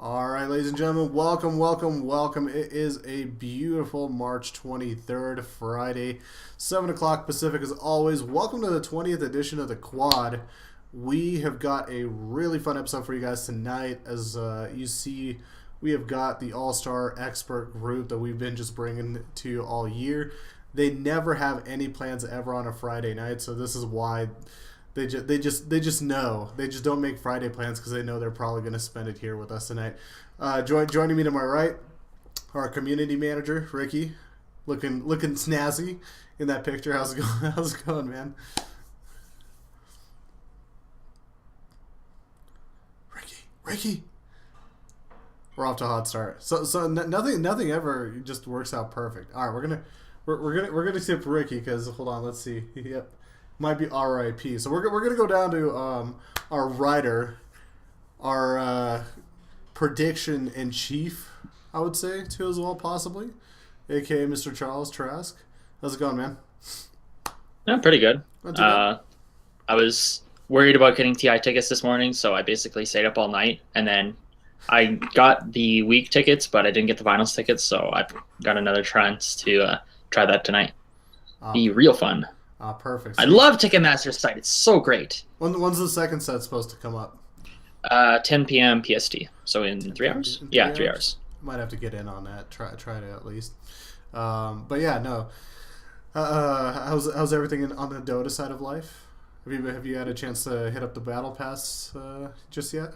All right, ladies and gentlemen, welcome, welcome, welcome. It is a beautiful March 23rd, Friday, 7 o'clock Pacific as always. Welcome to the 20th edition of the Quad. We have got a really fun episode for you guys tonight. As you see, we have got the all-star expert group that we've been just bringing to you all year. They never have any plans ever on a Friday night, so this is why they just know. They just don't make Friday plans because they know they're probably going to spend it here with us tonight. Joining me to my right, our community manager, Ricky, looking snazzy in that picture. How's it going? How's it going, man? Ricky, we're off to a hot start. So nothing ever just works out perfect. All right, we're gonna skip Ricky because hold on, let's see. Yep. Might be RIP. So we're gonna go down to our writer, our prediction in chief, I would say too as well, possibly, aka Mr. Charles Trask. How's it going, man? Yeah, pretty good. Not too bad. I was worried about getting TI tickets this morning, so I basically stayed up all night, and then I got the week tickets, but I didn't get the finals tickets, so I got another chance to try that tonight. Be real fun. Perfect. I love Ticketmaster's site. It's so great. When's the second set supposed to come up? 10 p.m. PST. So in 3 hours? Yeah, 3 hours. Might have to get in on that. Try to at least. But yeah, no. How's everything on the Dota side of life? Have you had a chance to hit up the battle pass just yet?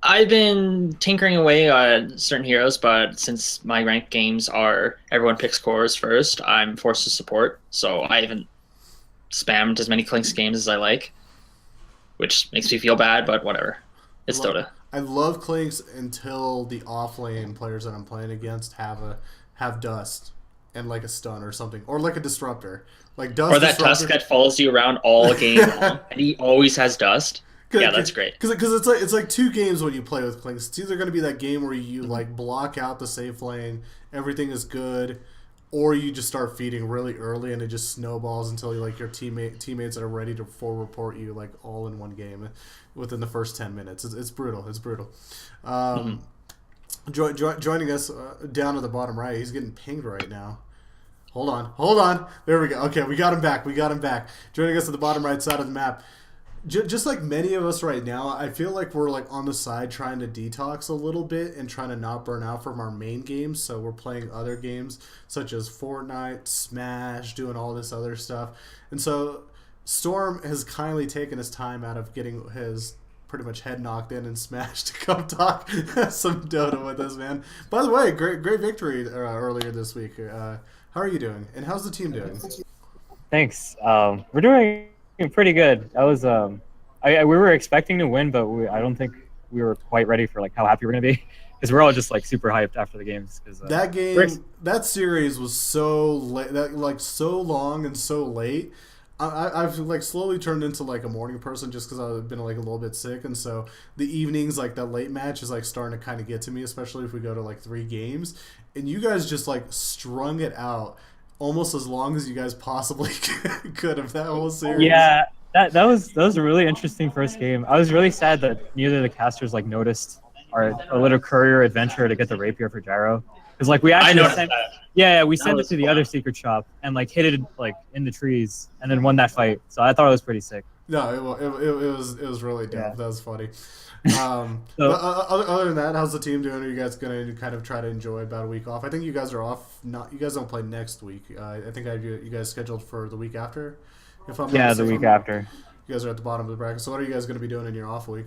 I've been tinkering away on certain heroes, but since my ranked games are everyone picks cores first, I'm forced to support. So I haven't spammed as many Clinks games as I like, which makes me feel bad, but whatever. It's Dota. I love Clinks until the offlane players that I'm playing against have dust and like a stun or something, or like a disruptor, like dust. Or that Tusk that follows you around all game long, and he always has dust. Yeah, that's great. Because it's like two games when you play with Clinks. It's either going to be that game where you like block out the safe lane, everything is good, or you just start feeding really early and it just snowballs until you like your teammates that are ready to full report you like all in one game within the first 10 minutes. It's brutal. It's brutal. Joining us down at the bottom right, he's getting pinged right now. Hold on. There we go. Okay, we got him back. Joining us at the bottom right side of the map. Just like many of us right now, I feel like we're like on the side trying to detox a little bit and trying to not burn out from our main games. So we're playing other games such as Fortnite, Smash, doing all this other stuff. And so Storm has kindly taken his time out of getting his pretty much head knocked in and Smash to come talk some Dota with us, man. By the way, great victory earlier this week. How are you doing? And how's the team doing? Thanks. We're doing pretty good. That was we were expecting to win, but I don't think we were quite ready for like how happy we're gonna be because we're all just like super hyped after the games. Cause, that series was so late, so long and so late. I've like slowly turned into like a morning person just because I've been like a little bit sick, and so the evenings like that late match is like starting to kind of get to me, especially if we go to like 3 games, and you guys just like strung it out almost as long as you guys possibly could have that whole series. Yeah, that was a really interesting first game. I was really sad that neither of the casters like noticed our little courier adventure to get the rapier for Gyro, because like we actually we sent it to the other secret shop and like hit it like in the trees and then won that fight. So I thought it was pretty sick. No, it was really dope. Yeah. That was funny. But other than that, how's the team doing? Are you guys gonna kind of try to enjoy about a week off? I think you guys are off. You guys don't play next week. I think I have you guys scheduled for the week after. If I'm the week after. You guys are at the bottom of the bracket. So what are you guys gonna be doing in your off week?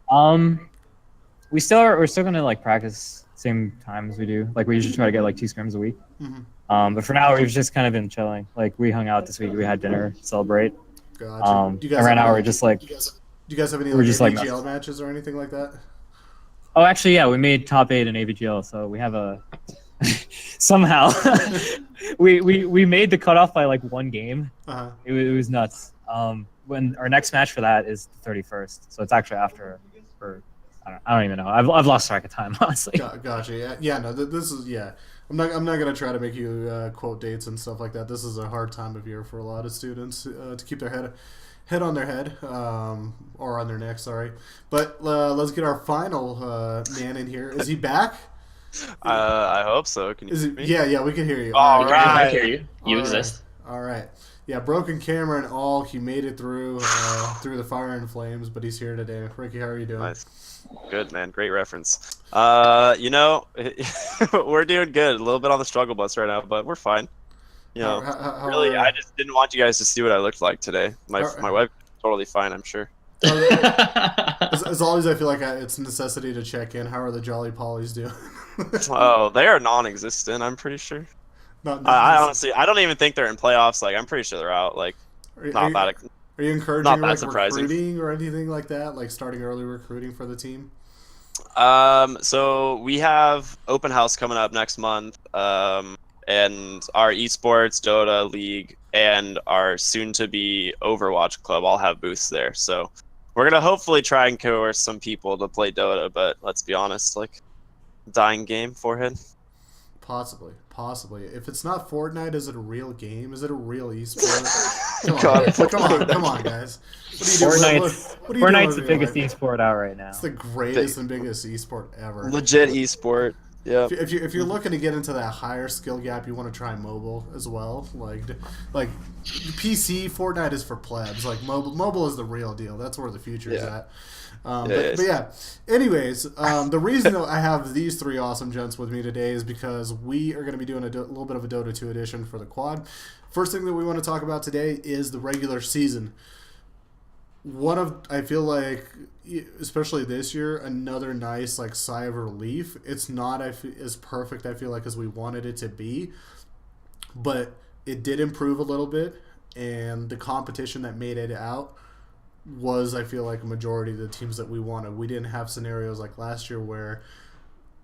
We're still gonna like practice same time as we do. Like we usually try to get like 2 scrims a week. Mm-hmm. But for now we've just kind of been chilling. Like we hung out this week. We had dinner, celebrate. Gotcha. And right now we're just like. Do you guys have any like AVGL matches or anything like that? Oh, actually, yeah, we made top 8 in AVGL, so we have a somehow we made the cutoff by like 1 game. Uh-huh. It was nuts. When our next match for that is the 31st, so it's actually after I don't even know. I've lost track of time, honestly. Gotcha. Yeah. No. This is I'm not gonna try to make you quote dates and stuff like that. This is a hard time of year for a lot of students to keep their head on their head, or on their neck. Sorry, but let's get our final man in here. Is he back? I hope so. Can you hear me? Yeah, we can hear you. All I right. hear you. You exist. All right. Yeah, broken camera and all. He made it through the fire and flames, but he's here today. Ricky, how are you doing? Nice. Good, man. Great reference. We're doing good. A little bit on the struggle bus right now, but we're fine. Really, I just didn't want you guys to see what I looked like today. My web totally fine, I'm sure. As always, I feel like it's a necessity to check in. How are the Jolly Pollies doing? Oh, they are non-existent, I'm pretty sure. I honestly, I don't even think they're in playoffs. Like, I'm pretty sure they're out. Like, not bad. Are you encouraging not bad surprising. recruiting or anything like that? Like starting early recruiting for the team? So we have open house coming up next month. And our esports, Dota League, and our soon-to-be Overwatch club all have booths there. So we're gonna hopefully try and coerce some people to play Dota. But let's be honest, like, dying game forehead. Possibly. If it's not Fortnite, is it a real game? Is it a real esport? Come on, guys. Fortnite's the biggest esport out right now. It's the greatest and biggest esport ever. Legit esport. Yeah. If you're looking to get into that higher skill gap, you want to try mobile as well. Like PC, Fortnite is for plebs. Like mobile is the real deal. That's where the future is at. But yeah. Anyways, the reason that I have these three awesome gents with me today is because we are going to be doing a little bit of a Dota 2 edition for the quad. First thing that we want to talk about today is the regular season. I feel like, especially this year, another nice like sigh of relief. It's not as perfect, I feel like, as we wanted it to be, but it did improve a little bit, and the competition that made it out was, I feel like, a majority of the teams that we wanted. We didn't have scenarios like last year where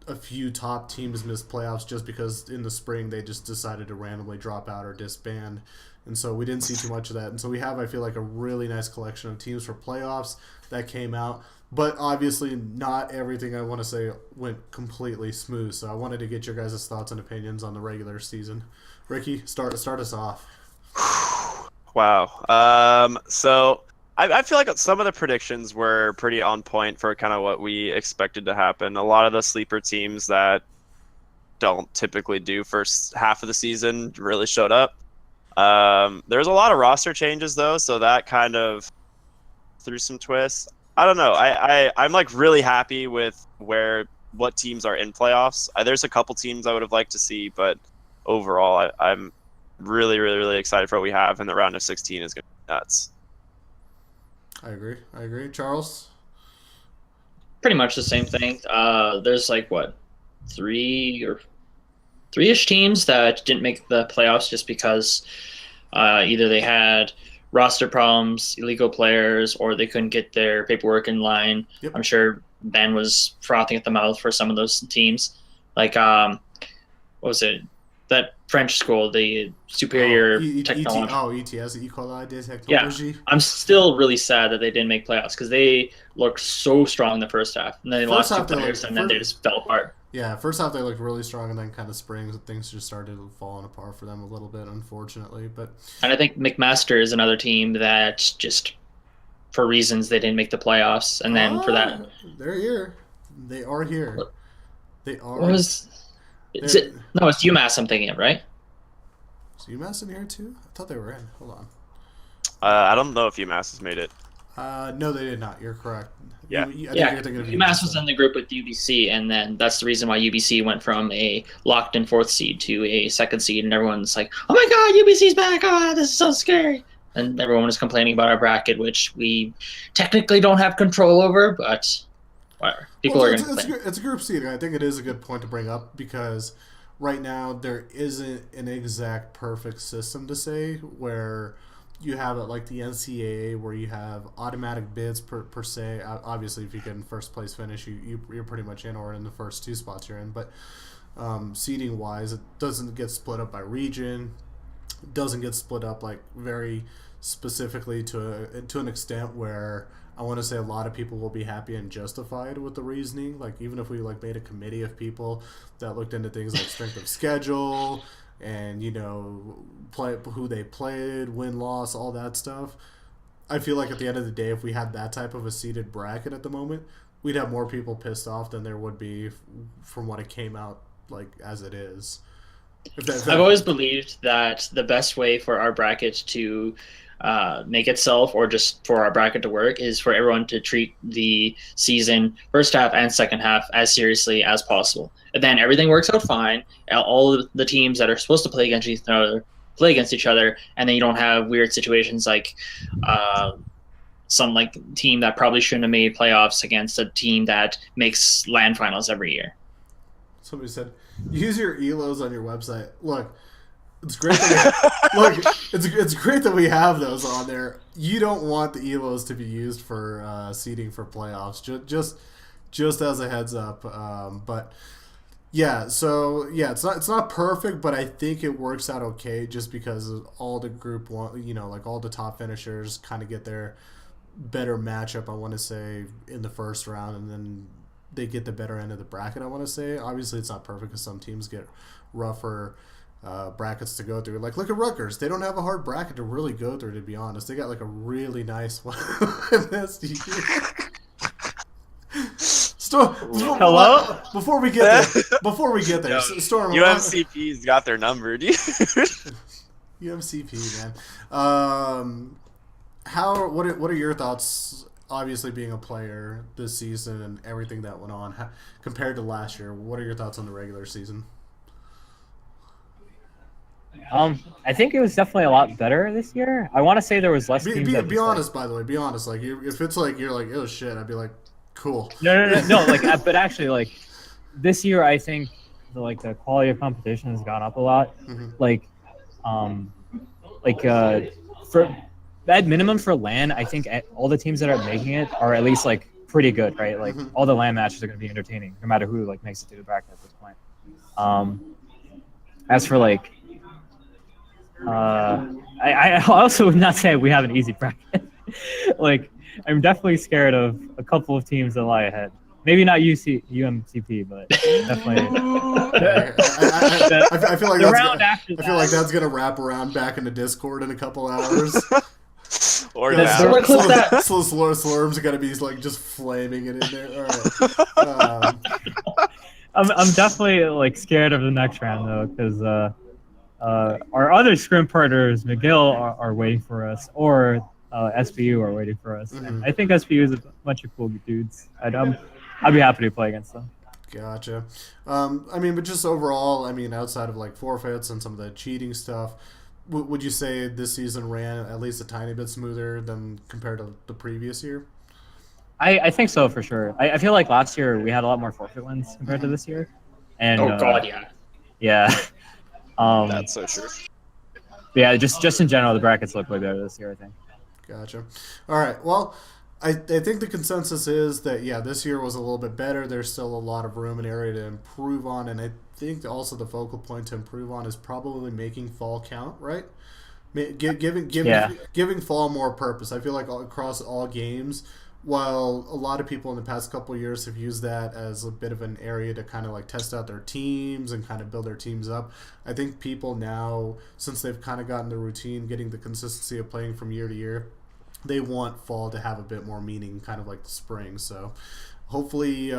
a few top teams missed playoffs just because in the spring they just decided to randomly drop out or disband. And so we didn't see too much of that. And so we have, I feel like, a really nice collection of teams for playoffs that came out. But obviously not everything, I want to say, went completely smooth. So I wanted to get your guys' thoughts and opinions on the regular season. Ricky, start us off. Wow. So I feel like some of the predictions were pretty on point for kind of what we expected to happen. A lot of the sleeper teams that don't typically do first half of the season really showed up. There's a lot of roster changes though, so that kind of threw some twists. I don't know. I'm like really happy with what teams are in playoffs. There's a couple teams I would have liked to see, but overall, I'm really, really, really excited for what we have, and the round of 16 is going to be nuts. I agree. Charles? Pretty much the same thing. There's like three-ish teams that didn't make the playoffs just because either they had roster problems, illegal players, or they couldn't get their paperwork in line. Yep. I'm sure Ben was frothing at the mouth for some of those teams. Like, what was it? That French school, the Superior Technology. ETS, École de Technologie. Yeah, I'm still really sad that they didn't make playoffs because they looked so strong in the first half. And then they lost two players, and then they just fell apart. Yeah, first half they looked really strong, and then kind of spring things just started falling apart for them a little bit, unfortunately. And I think McMaster is another team that just, for reasons, they didn't make the playoffs, and then for that, they're here. They are here. They are. No, it's UMass I'm thinking of, right? Is UMass in here too? I thought they were in. Hold on. I don't know if UMass has made it. No, they did not. You're correct. Yeah. I think you're thinking of UMass was in the group with UBC, and then that's the reason why UBC went from a locked-in 4th seed to a 2nd seed, and everyone's like, oh my god, UBC's back! Oh, this is so scary! And everyone was complaining about our bracket, which we technically don't have control over, but whatever. People are going to complain. It's a group seed, and I think it is a good point to bring up because right now there isn't an exact perfect system to say where you have it like the NCAA where you have automatic bids per se. Obviously, if you get in first place finish, you're pretty much in, or in the first 2 spots you're in. But seeding wise, it doesn't get split up by region. It doesn't get split up like very specifically to an extent where I want to say a lot of people will be happy and justified with the reasoning. Like even if we like made a committee of people that looked into things like strength of schedule and play who they played, win loss, all that stuff. I feel like at the end of the day, if we had that type of a seeded bracket at the moment, we'd have more people pissed off than there would be from what it came out like as it is. I've always believed that the best way for our bracket to make itself, or just for our bracket to work, is for everyone to treat the season, first half and second half, as seriously as possible. And then everything works out fine. All of the teams that are supposed to play against each other, and then you don't have weird situations like some like team that probably shouldn't have made playoffs against a team that makes LAN finals every year. Somebody said, use your elos on your website. Look, it's great that it's great that we have those on there. You don't want the elos to be used for seeding for playoffs. Just as a heads up. But yeah, so yeah, it's not perfect, but I think it works out okay just because all the group one, like all the top finishers kind of get their better matchup, I want to say, in the first round, and then they get the better end of the bracket, I want to say. Obviously, it's not perfect because some teams get rougher brackets to go through. Like, look at Rutgers. They don't have a hard bracket to really go through, to be honest. They got, like, a really nice one in this year. Hello? Before we get there, Storm. UMCP's got their number, dude. UMCP, man. What are your thoughts? Obviously, being a player this season and everything that went on compared to last year, what are your thoughts on the regular season? I think it was definitely a lot better this year. I want to say there was less teams. Be honest, by the way. Be honest. Like, if it's like you're like, oh shit, I'd be like, cool. No. Like, but actually, like this year, I think the quality of competition has gone up a lot. Mm-hmm. For at minimum for LAN, I think all the teams that are making it are at least like pretty good, right? Like Mm-hmm. all the LAN matches are going to be entertaining, no matter who like makes it to the bracket at this point. As for like, I also would not say we have an easy bracket. Like, I'm definitely scared of a couple of teams that lie ahead. Maybe not UMCP, but definitely. I feel like that's gonna wrap around back into Discord in a couple hours. Or Slurm's gonna be like just flaming it in there. All right. I'm definitely like scared of the next round though, because our other scrim partners, McGill, are waiting for us, or SPU are waiting for us. Mm-hmm. And I think SPU is a bunch of cool dudes. I'd be happy to play against them. Gotcha. But just overall, outside of like forfeits and some of the cheating stuff, would you say this season ran at least a tiny bit smoother than compared to the previous year? I think so, for sure. I feel like last year we had a lot more forfeit wins compared to this year. And yeah. Yeah. That's so true. Yeah, just in general, the brackets look way better this year, I think. Gotcha. All right. Well, I think the consensus is that, yeah, this year was a little bit better. There's still a lot of room and area to improve on, and I think also the focal point to improve on is probably making fall count, right? Giving fall more purpose. I feel like across all games, while a lot of people in the past couple of years have used that as a bit of an area to kind of like test out their teams and kind of build their teams up, I think people now, since they've kind of gotten the routine, getting the consistency of playing from year to year, they want fall to have a bit more meaning, kind of like the spring. So hopefully,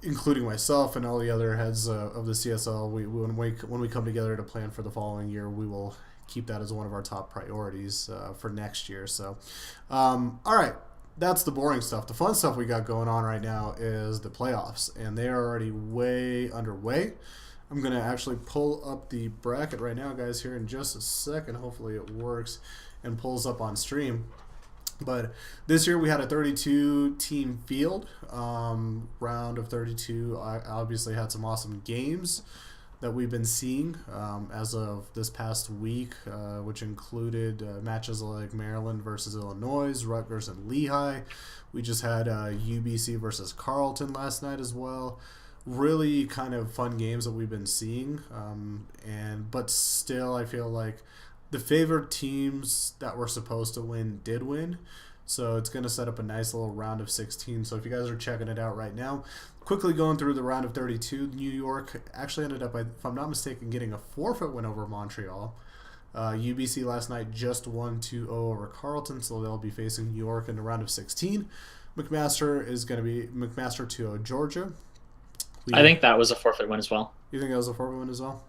including myself and all the other heads of the CSL, when we come together to plan for the following year, we will keep that as one of our top priorities for next year. So, all right, that's the boring stuff. The fun stuff we got going on right now is the playoffs, and they are already way underway. I'm going to actually pull up the bracket right now, guys, here in just a second. Hopefully it works and pulls up on stream. But this year we had a 32-team field. Round of 32 obviously had some awesome games that we've been seeing as of this past week, which included matches like Maryland versus Illinois, Rutgers and Lehigh. We just had UBC versus Carleton last night as well. Really kind of fun games that we've been seeing, but still I feel like the favored teams that were supposed to win did win. So it's going to set up a nice little round of 16. So if you guys are checking it out right now, quickly going through the round of 32, New York actually ended up, if I'm not mistaken, getting a forfeit win over Montreal. UBC last night just won 2-0 over Carleton, so they'll be facing New York in the round of 16. McMaster is going to be McMaster 2-0 Georgia. I think that was a forfeit win as well. You think that was a forfeit win as well?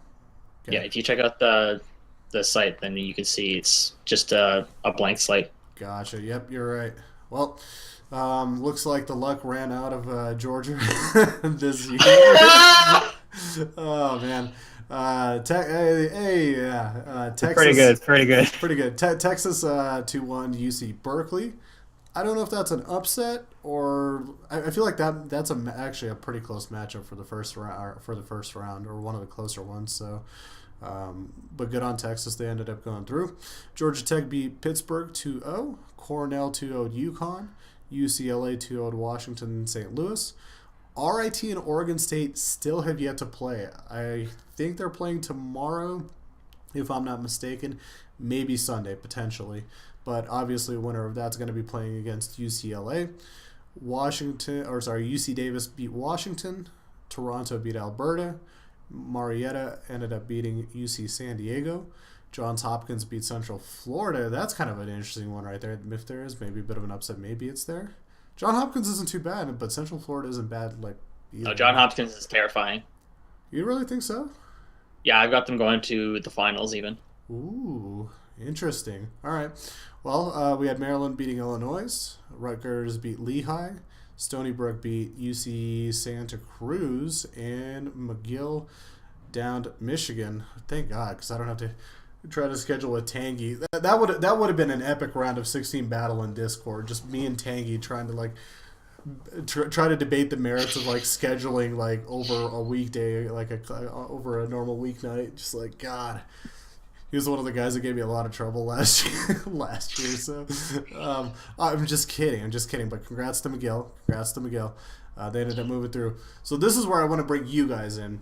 Okay. Yeah, if you check out the site, then you can see it's just a blank slate. Gotcha. Yep, you're right. Well, looks like the luck ran out of Georgia this year. Oh man. Texas. Pretty good. Pretty good. Pretty good. Texas 2-1 UC Berkeley. I don't know if that's an upset or I feel like that's actually a pretty close matchup for the first round or one of the closer ones. So. But good on Texas. They ended up going through. Georgia Tech beat Pittsburgh 2-0. Cornell 2-0 UConn. UCLA 2-0 Washington and St. Louis. RIT and Oregon State still have yet to play. I think they're playing tomorrow, if I'm not mistaken. Maybe Sunday, potentially. But obviously, a winner of that's going to be playing against UCLA. UC Davis beat Washington. Toronto beat Alberta. Marietta ended up beating UC San Diego. Johns Hopkins beat Central Florida. That's kind of an interesting one right there. If there is maybe a bit of an upset, maybe it's there. Johns Hopkins isn't too bad, but Central Florida isn't bad like either. No, Johns Hopkins is terrifying. You really think so? Yeah, I've got them going to the finals even. Ooh, interesting. All right. Well, we had Maryland beating Illinois. Rutgers beat Lehigh. Stony Brook beat UC Santa Cruz, and McGill downed Michigan. Thank God, because I don't have to try to schedule a Tangy. That would have been an epic round of 16 battle in Discord. Just me and Tangy trying to like try to debate the merits of like scheduling like over a weekday, like over a normal weeknight. Just like God. He was one of the guys that gave me a lot of trouble last year. So I'm just kidding. But congrats to McGill. They ended up moving through. So this is where I want to bring you guys in.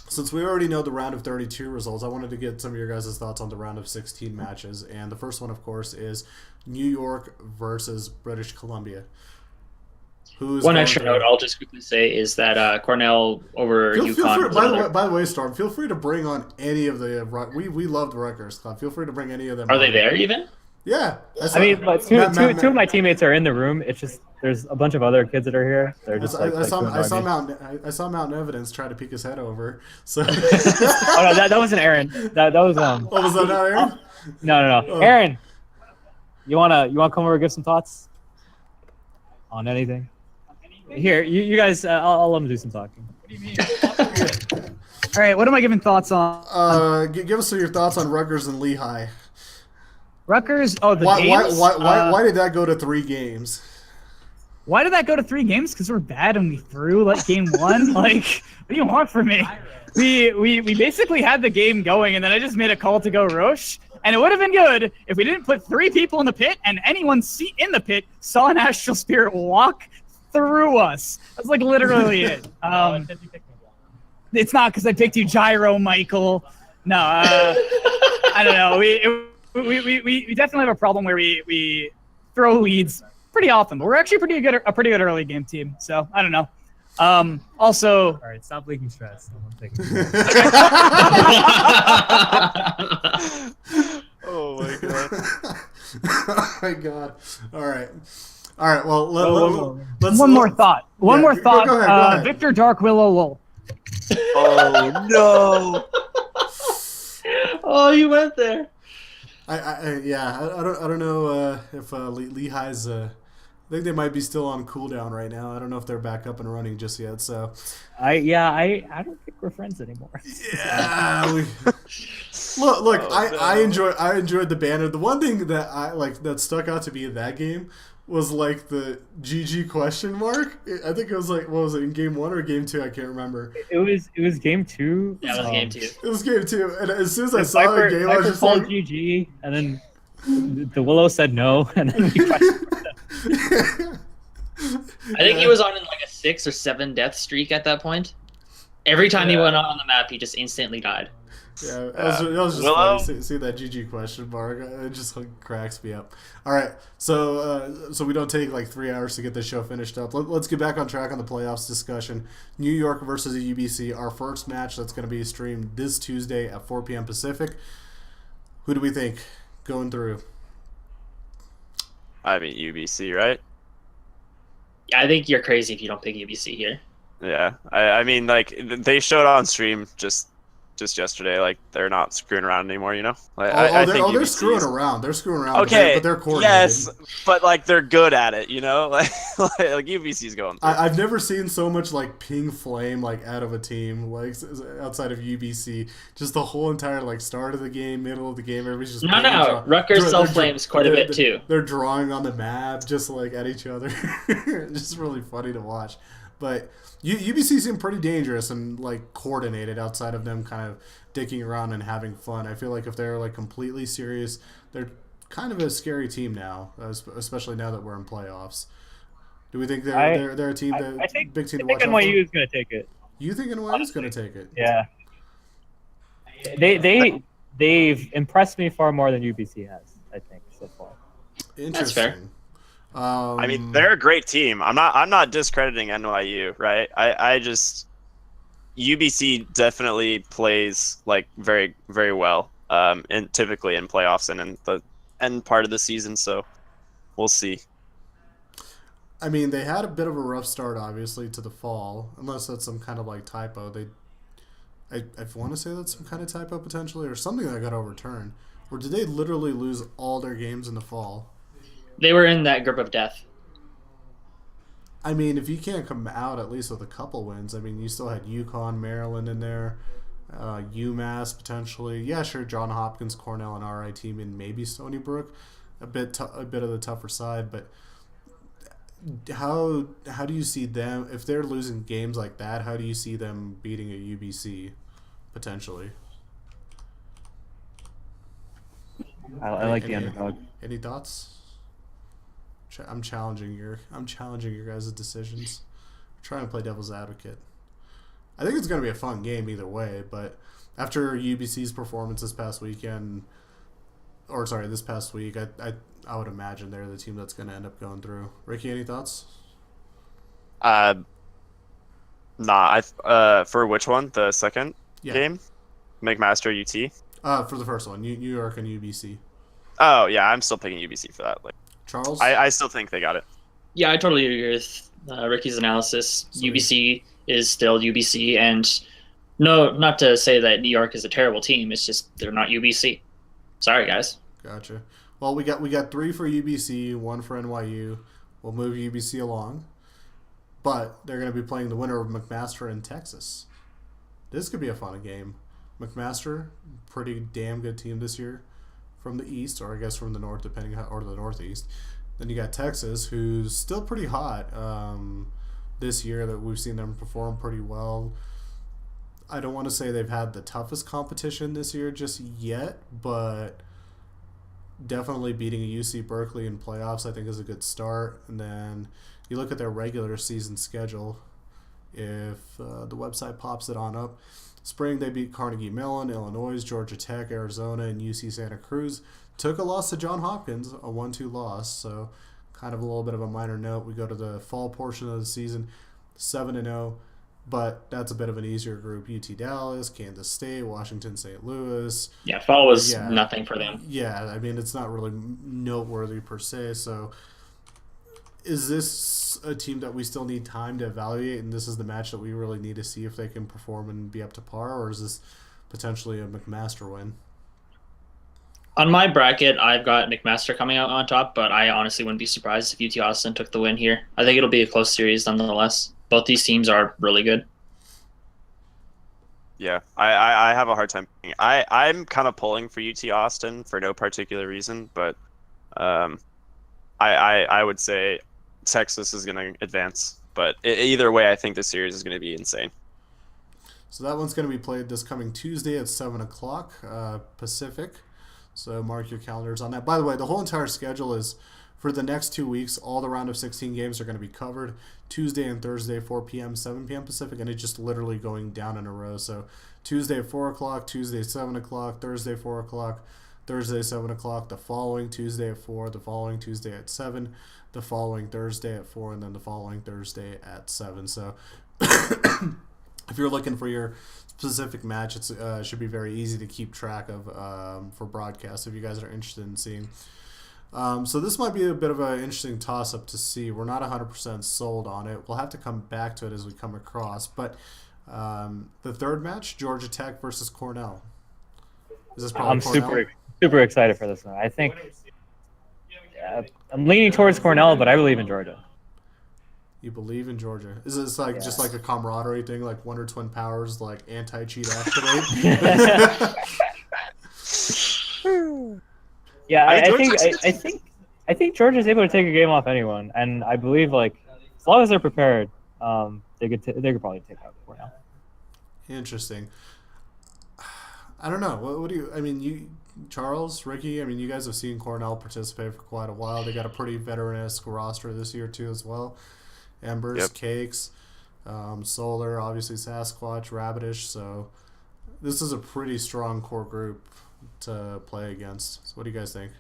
Since we already know the round of 32 results, I wanted to get some of your guys' thoughts on the round of 16 matches. And the first one, of course, is New York versus British Columbia. One extra note I'll just quickly say is that Cornell over UConn. By the way, Storm, feel free to bring on any of the we loved Rutgers Club. Feel free to bring any of them. Are they there even? Yeah. But two of my teammates are in the room. It's just there's a bunch of other kids that are here. They're just I saw Mountain Evidence try to peek his head over. So. Oh no, that wasn't Aaron. That was Oh, was that not Aaron? No. Oh. Aaron, you wanna come over and give some thoughts on anything? Here, you guys, I'll let them do some talking. What do you mean? All right, what am I giving thoughts on? Give us your thoughts on Rutgers and Lehigh. Rutgers, games? Why did that go to 3 games? Why did that go to 3 games? Because we're bad and we threw like game 1. Like, what do you want from me? We basically had the game going, and then I just made a call to go Roche. And it would have been good if we didn't put 3 people in the pit, and anyone in the pit saw an Astral Spirit walk through us. That's like literally it. It's not because I picked you, Gyro, Michael. No, I don't know. We definitely have a problem where we throw leads pretty often, but we're actually a pretty good early game team. So I don't know. Also, all right, stop leaking stress. Oh my god. Oh my god. All right. Well, let's one more thought. Go ahead. Victor Dark Willow Lol. Oh no. Oh, you went there. I don't know if Lehigh's. I think they might be still on cooldown right now. I don't know if they're back up and running just yet. So. I don't think we're friends anymore. Yeah. Look. I enjoyed the banner. The one thing that that stuck out to me in that game was like the GG question mark. I think it was like, what was it, in game 1 or game 2? I can't remember. It was game 2. Yeah, it was game 2. It was game 2, and as soon as I saw the game, I was just like, GG, and then the Willow said no, and then we questioned them. I think he was on like a 6 or 7 death streak at that point. Every time he went on the map, he just instantly died. Yeah, that was just Willow? funny. See that GG question mark? It just cracks me up. All right, so we don't take like 3 hours to get this show finished up. Let's get back on track on the playoffs discussion. New York versus the UBC, our first match that's going to be streamed this Tuesday at 4 p.m. Pacific. Who do we think going through? I mean UBC, right? I think you're crazy if you don't pick UBC here. Yeah, I mean, like they showed on stream just yesterday, like they're not screwing around anymore, you know. Like, I think they're UBC screwing around. They're screwing around. Okay, but they're coordinated. yes, but like they're good at it, you know. Like UBC's going through. I've never seen so much like ping flame like out of a team like outside of UBC. Just the whole entire like start of the game, middle of the game, everybody's just No. Rutgers sell flames quite a bit too. They're drawing on the map just like at each other. It's just really funny to watch. But UBC seem pretty dangerous and like coordinated outside of them kind of dicking around and having fun. I feel like if they're like completely serious, they're kind of a scary team now, especially now that we're in playoffs. Do we think they're a team that I think, big team to I think watch out for? NYU is going to take it. You think NYU is going to take it? Yeah. They've impressed me far more than UBC has, I think, so far. Interesting. That's fair. I mean, they're a great team. I'm not discrediting NYU, right? I just UBC definitely plays like very, very well, and typically in playoffs and in the end part of the season. So we'll see. I mean, they had a bit of a rough start, obviously, to the fall. Unless that's some kind of like typo. I want to say that's some kind of typo potentially, or something that got overturned. Or did they literally lose all their games in the fall? They were in that group of death. I mean, if you can't come out at least with a couple wins, I mean, you still had UConn, Maryland in there, UMass potentially. Yeah, sure, John Hopkins, Cornell, and RI team, and maybe Stony Brook, a bit of the tougher side. But how do you see them if they're losing games like that? How do you see them beating a UBC potentially? I like the underdog. Any thoughts? I'm challenging your guys' decisions. I'm trying to play devil's advocate. I think it's going to be a fun game either way, but after UBC's performance this past week, I would imagine they're the team that's going to end up going through. Ricky, any thoughts? For which one? The second game? McMaster UT? For the first one, New York and UBC. Oh, yeah, I'm still picking UBC for that. Like, Charles? I still think they got it. Yeah, I totally agree with Ricky's analysis. UBC is still UBC, and no, not to say that New York is a terrible team. It's just they're not UBC. Sorry, guys. Gotcha. Well, we got 3 for UBC, 1 for NYU. We'll move UBC along, but they're going to be playing the winner of McMaster in Texas. This could be a fun game. McMaster, pretty damn good team this year from the east, or I guess from the north, depending how, or the northeast. Then you got Texas, who's still pretty hot this year. That we've seen them perform pretty well. I don't want to say they've had the toughest competition this year just yet, but definitely beating a UC Berkeley in playoffs I think is a good start. And then you look at their regular season schedule. If the website pops it on up, spring they beat Carnegie Mellon, Illinois, Georgia Tech, Arizona, and UC Santa Cruz. Took a loss to John Hopkins, a 1-2 loss, so kind of a little bit of a minor note. We go to the fall portion of the season, 7-0, but that's a bit of an easier group. UT Dallas, Kansas State, Washington, St. Louis. Yeah, fall was nothing for them. Yeah, I mean, it's not really noteworthy per se, so is this a team that we still need time to evaluate, and this is the match that we really need to see if they can perform and be up to par, or is this potentially a McMaster win? On my bracket, I've got McMaster coming out on top, but I honestly wouldn't be surprised if UT Austin took the win here. I think it'll be a close series nonetheless. Both these teams are really good. Yeah, I have a hard time. I'm kind of pulling for UT Austin for no particular reason, but I would say Texas is going to advance. But either way, I think the series is going to be insane. So that one's going to be played this coming Tuesday at 7 o'clock Pacific. So mark your calendars on that. By the way, the whole entire schedule is for the next 2 weeks. All the round of 16 games are going to be covered Tuesday and Thursday, 4 p.m., 7 p.m. Pacific, and it's just literally going down in a row. So Tuesday at 4 o'clock, Tuesday 7 o'clock, Thursday 4 o'clock, Thursday 7 o'clock, the following Tuesday at 4, the following Tuesday at 7, the following Thursday at 4, and then the following Thursday at 7. So if you're looking for your specific match, it should be very easy to keep track of for broadcast if you guys are interested in seeing. So this might be a bit of an interesting toss-up to see. We're not 100% sold on it. We'll have to come back to it as we come across. But the third match, Georgia Tech versus Cornell. Is this probably I'm Cornell? super excited for this one. I think I'm leaning towards Cornell, but I believe in Georgia. You believe in Georgia? Is this like just like a camaraderie thing, like Wonder Twin Powers, like anti-cheat activate? Yeah, I think Georgia's able to take a game off anyone, and I believe like as long as they're prepared, they could probably take out Cornell. Interesting. I don't know. What do you? I mean, you, Charles, Ricky. I mean, you guys have seen Cornell participate for quite a while. They got a pretty veteran-esque roster this year too, as well. Embers, Yep. Cakes, Solar, obviously Sasquatch, Rabbitish. So this is a pretty strong core group to play against. So what do you guys think?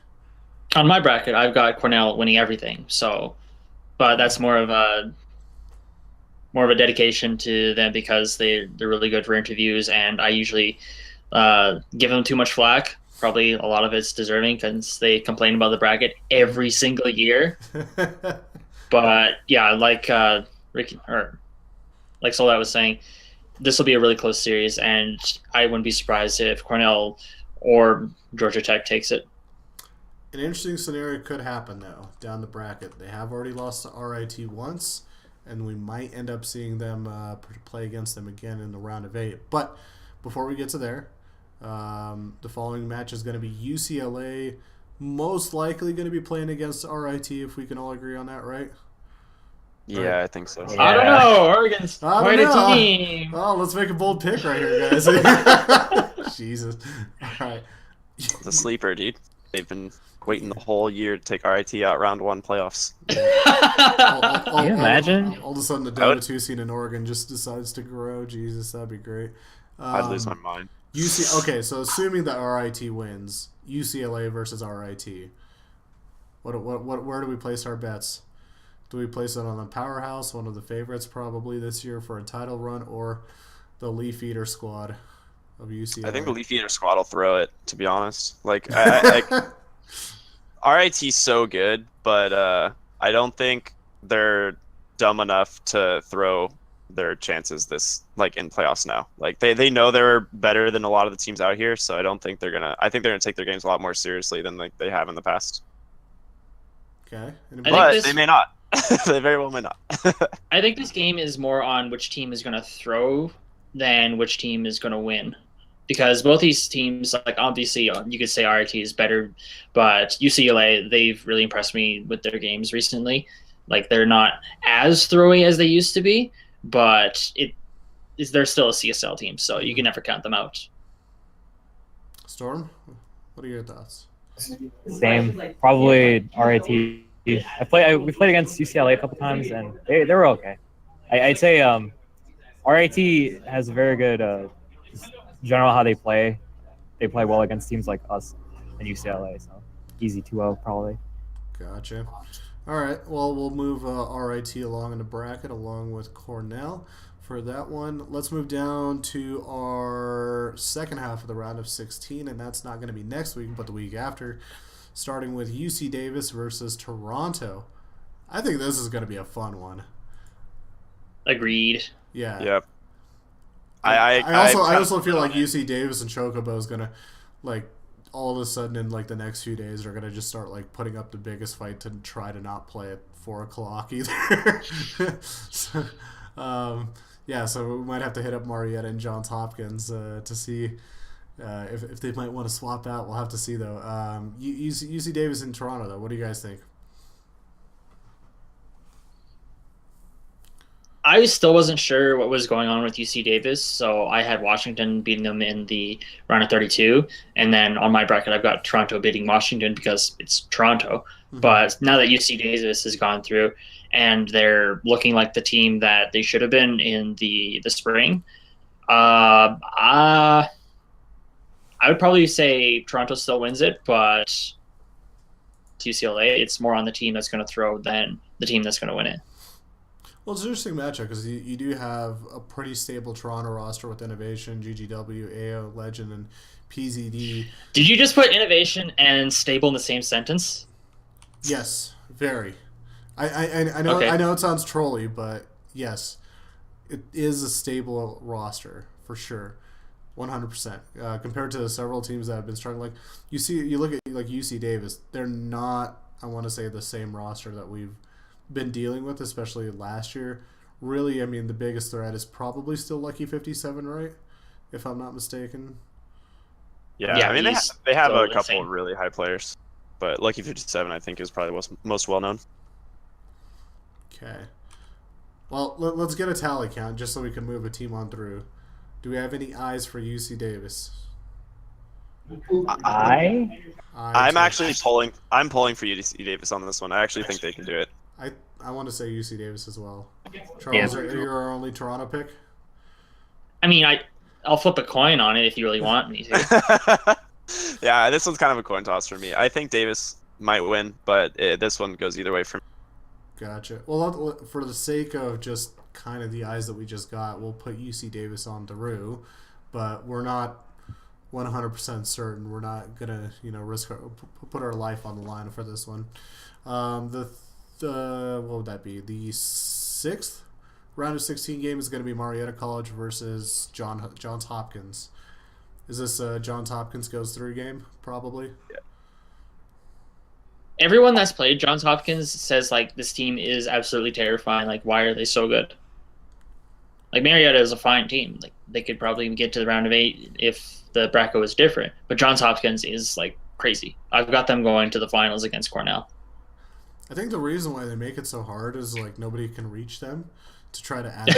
On my bracket, I've got Cornell winning everything. So, but that's more of a dedication to them because they're really good for interviews, and I usually give them too much flack. Probably a lot of it's deserving because they complain about the bracket every single year. But yeah, like Ricky or like Solat was saying, this will be a really close series, and I wouldn't be surprised if Cornell or Georgia Tech takes it. An interesting scenario could happen though down the bracket. They have already lost to RIT once, and we might end up seeing them play against them again in the round of 8. But before we get to there, the following match is going to be UCLA, most likely going to be playing against RIT, if we can all agree on that, right? Yeah, I think so. Yeah. I don't know. Oregon's I quite don't know. a team. Oh, let's make a bold pick right here, guys. Jesus. All right. It's a sleeper, dude. They've been waiting the whole year to take RIT out round 1 playoffs. Can you imagine? All of a sudden, the Dota 2 scene in Oregon just decides to grow. Jesus, that'd be great. I'd lose my mind. Okay, so assuming that RIT wins, UCLA versus RIT. Where do we place our bets? Do we place it on the powerhouse, one of the favorites probably this year for a title run, or the Leaf Eater squad of UCLA? I think the Leaf Eater squad will throw it, to be honest. Like, RIT's so good, but I don't think they're dumb enough to throw their chances in playoffs now. Like they know they're better than a lot of the teams out here, so I don't think I think they're gonna take their games a lot more seriously than they have in the past. Okay. But they may not. They very well may not. I think this game is more on which team is going to throw than which team is going to win. Because both these teams, like obviously you could say RIT is better, but UCLA, they've really impressed me with their games recently. Like they're not as throwy as they used to be, but they're still a CSL team, so you can never count them out. Storm, what are your thoughts? Same, probably RIT. We played against UCLA a couple times, and they were okay. I'd say RIT has a very good general how they play. They play well against teams like us and UCLA, so easy 2-0 probably. Gotcha. All right, well, we'll move RIT along in the bracket along with Cornell for that one. Let's move down to our second half of the round of 16, and that's not going to be next week, but the week after, starting with UC Davis versus Toronto. I think this is going to be a fun one. Agreed. Yeah. Yep. I also feel like UC Davis and Chocobo is going to, like, all of a sudden in, like, the next few days are going to just start, like, putting up the biggest fight to try to not play at 4 o'clock either. So, so we might have to hit up Marietta and Johns Hopkins to see if they might want to swap out. We'll have to see, though. UC Davis in Toronto, though. What do you guys think? I still wasn't sure what was going on with UC Davis, so I had Washington beating them in the round of 32, and then on my bracket I've got Toronto beating Washington because it's Toronto. Mhm. But now that UC Davis has gone through and they're looking like the team that they should have been in the spring, I would probably say Toronto still wins it, but UCLA, it's more on the team that's going to throw than the team that's going to win it. Well, it's an interesting matchup because you do have a pretty stable Toronto roster with Innovation, GGW, AO, Legend, and PZD. Did you just put innovation and stable in the same sentence? Yes, very. I know Okay. I know it sounds trolly, but yes, it is a stable roster for sure, 100%. Compared to several teams that have been struggling, you look at like UC Davis, they're not. I want to say the same roster that we've been dealing with, especially last year. Really, I mean, the biggest threat is probably still Lucky 57, right? If I'm not mistaken. Yeah, Yeah, I mean he's they have so a couple insane. of really high players, but Lucky 57 I think is probably most well known. Okay. Well, let's get a tally count just so we can move a team on through. Do we have any eyes for UC Davis? I I'm actually polling. I'm polling for UC Davis on this one. I actually think they can do it. I want to say UC Davis as well. Charles, Yeah. are you our only Toronto pick? I mean, I'll flip a coin on it if you really want me to. Yeah, this one's kind of a coin toss for me. I think Davis might win, but this one goes either way for me. Gotcha. Well, for the sake of just kind of the eyes that we just got, we'll put UC Davis on through, but we're not 100% certain. We're not gonna, put our life on the line for this one. What would that be? The sixth round of 16 game is going to be Marietta College versus Johns Hopkins. Is this Johns Hopkins goes through game? Probably. Everyone that's played Johns Hopkins says like this team is absolutely terrifying. Like, why are they so good? Like Marietta is a fine team. Like they could probably get to the round of 8 if the bracket was different. But Johns Hopkins is like crazy. I've got them going to the finals against Cornell. I think the reason why they make it so hard is like nobody can reach them to try to add.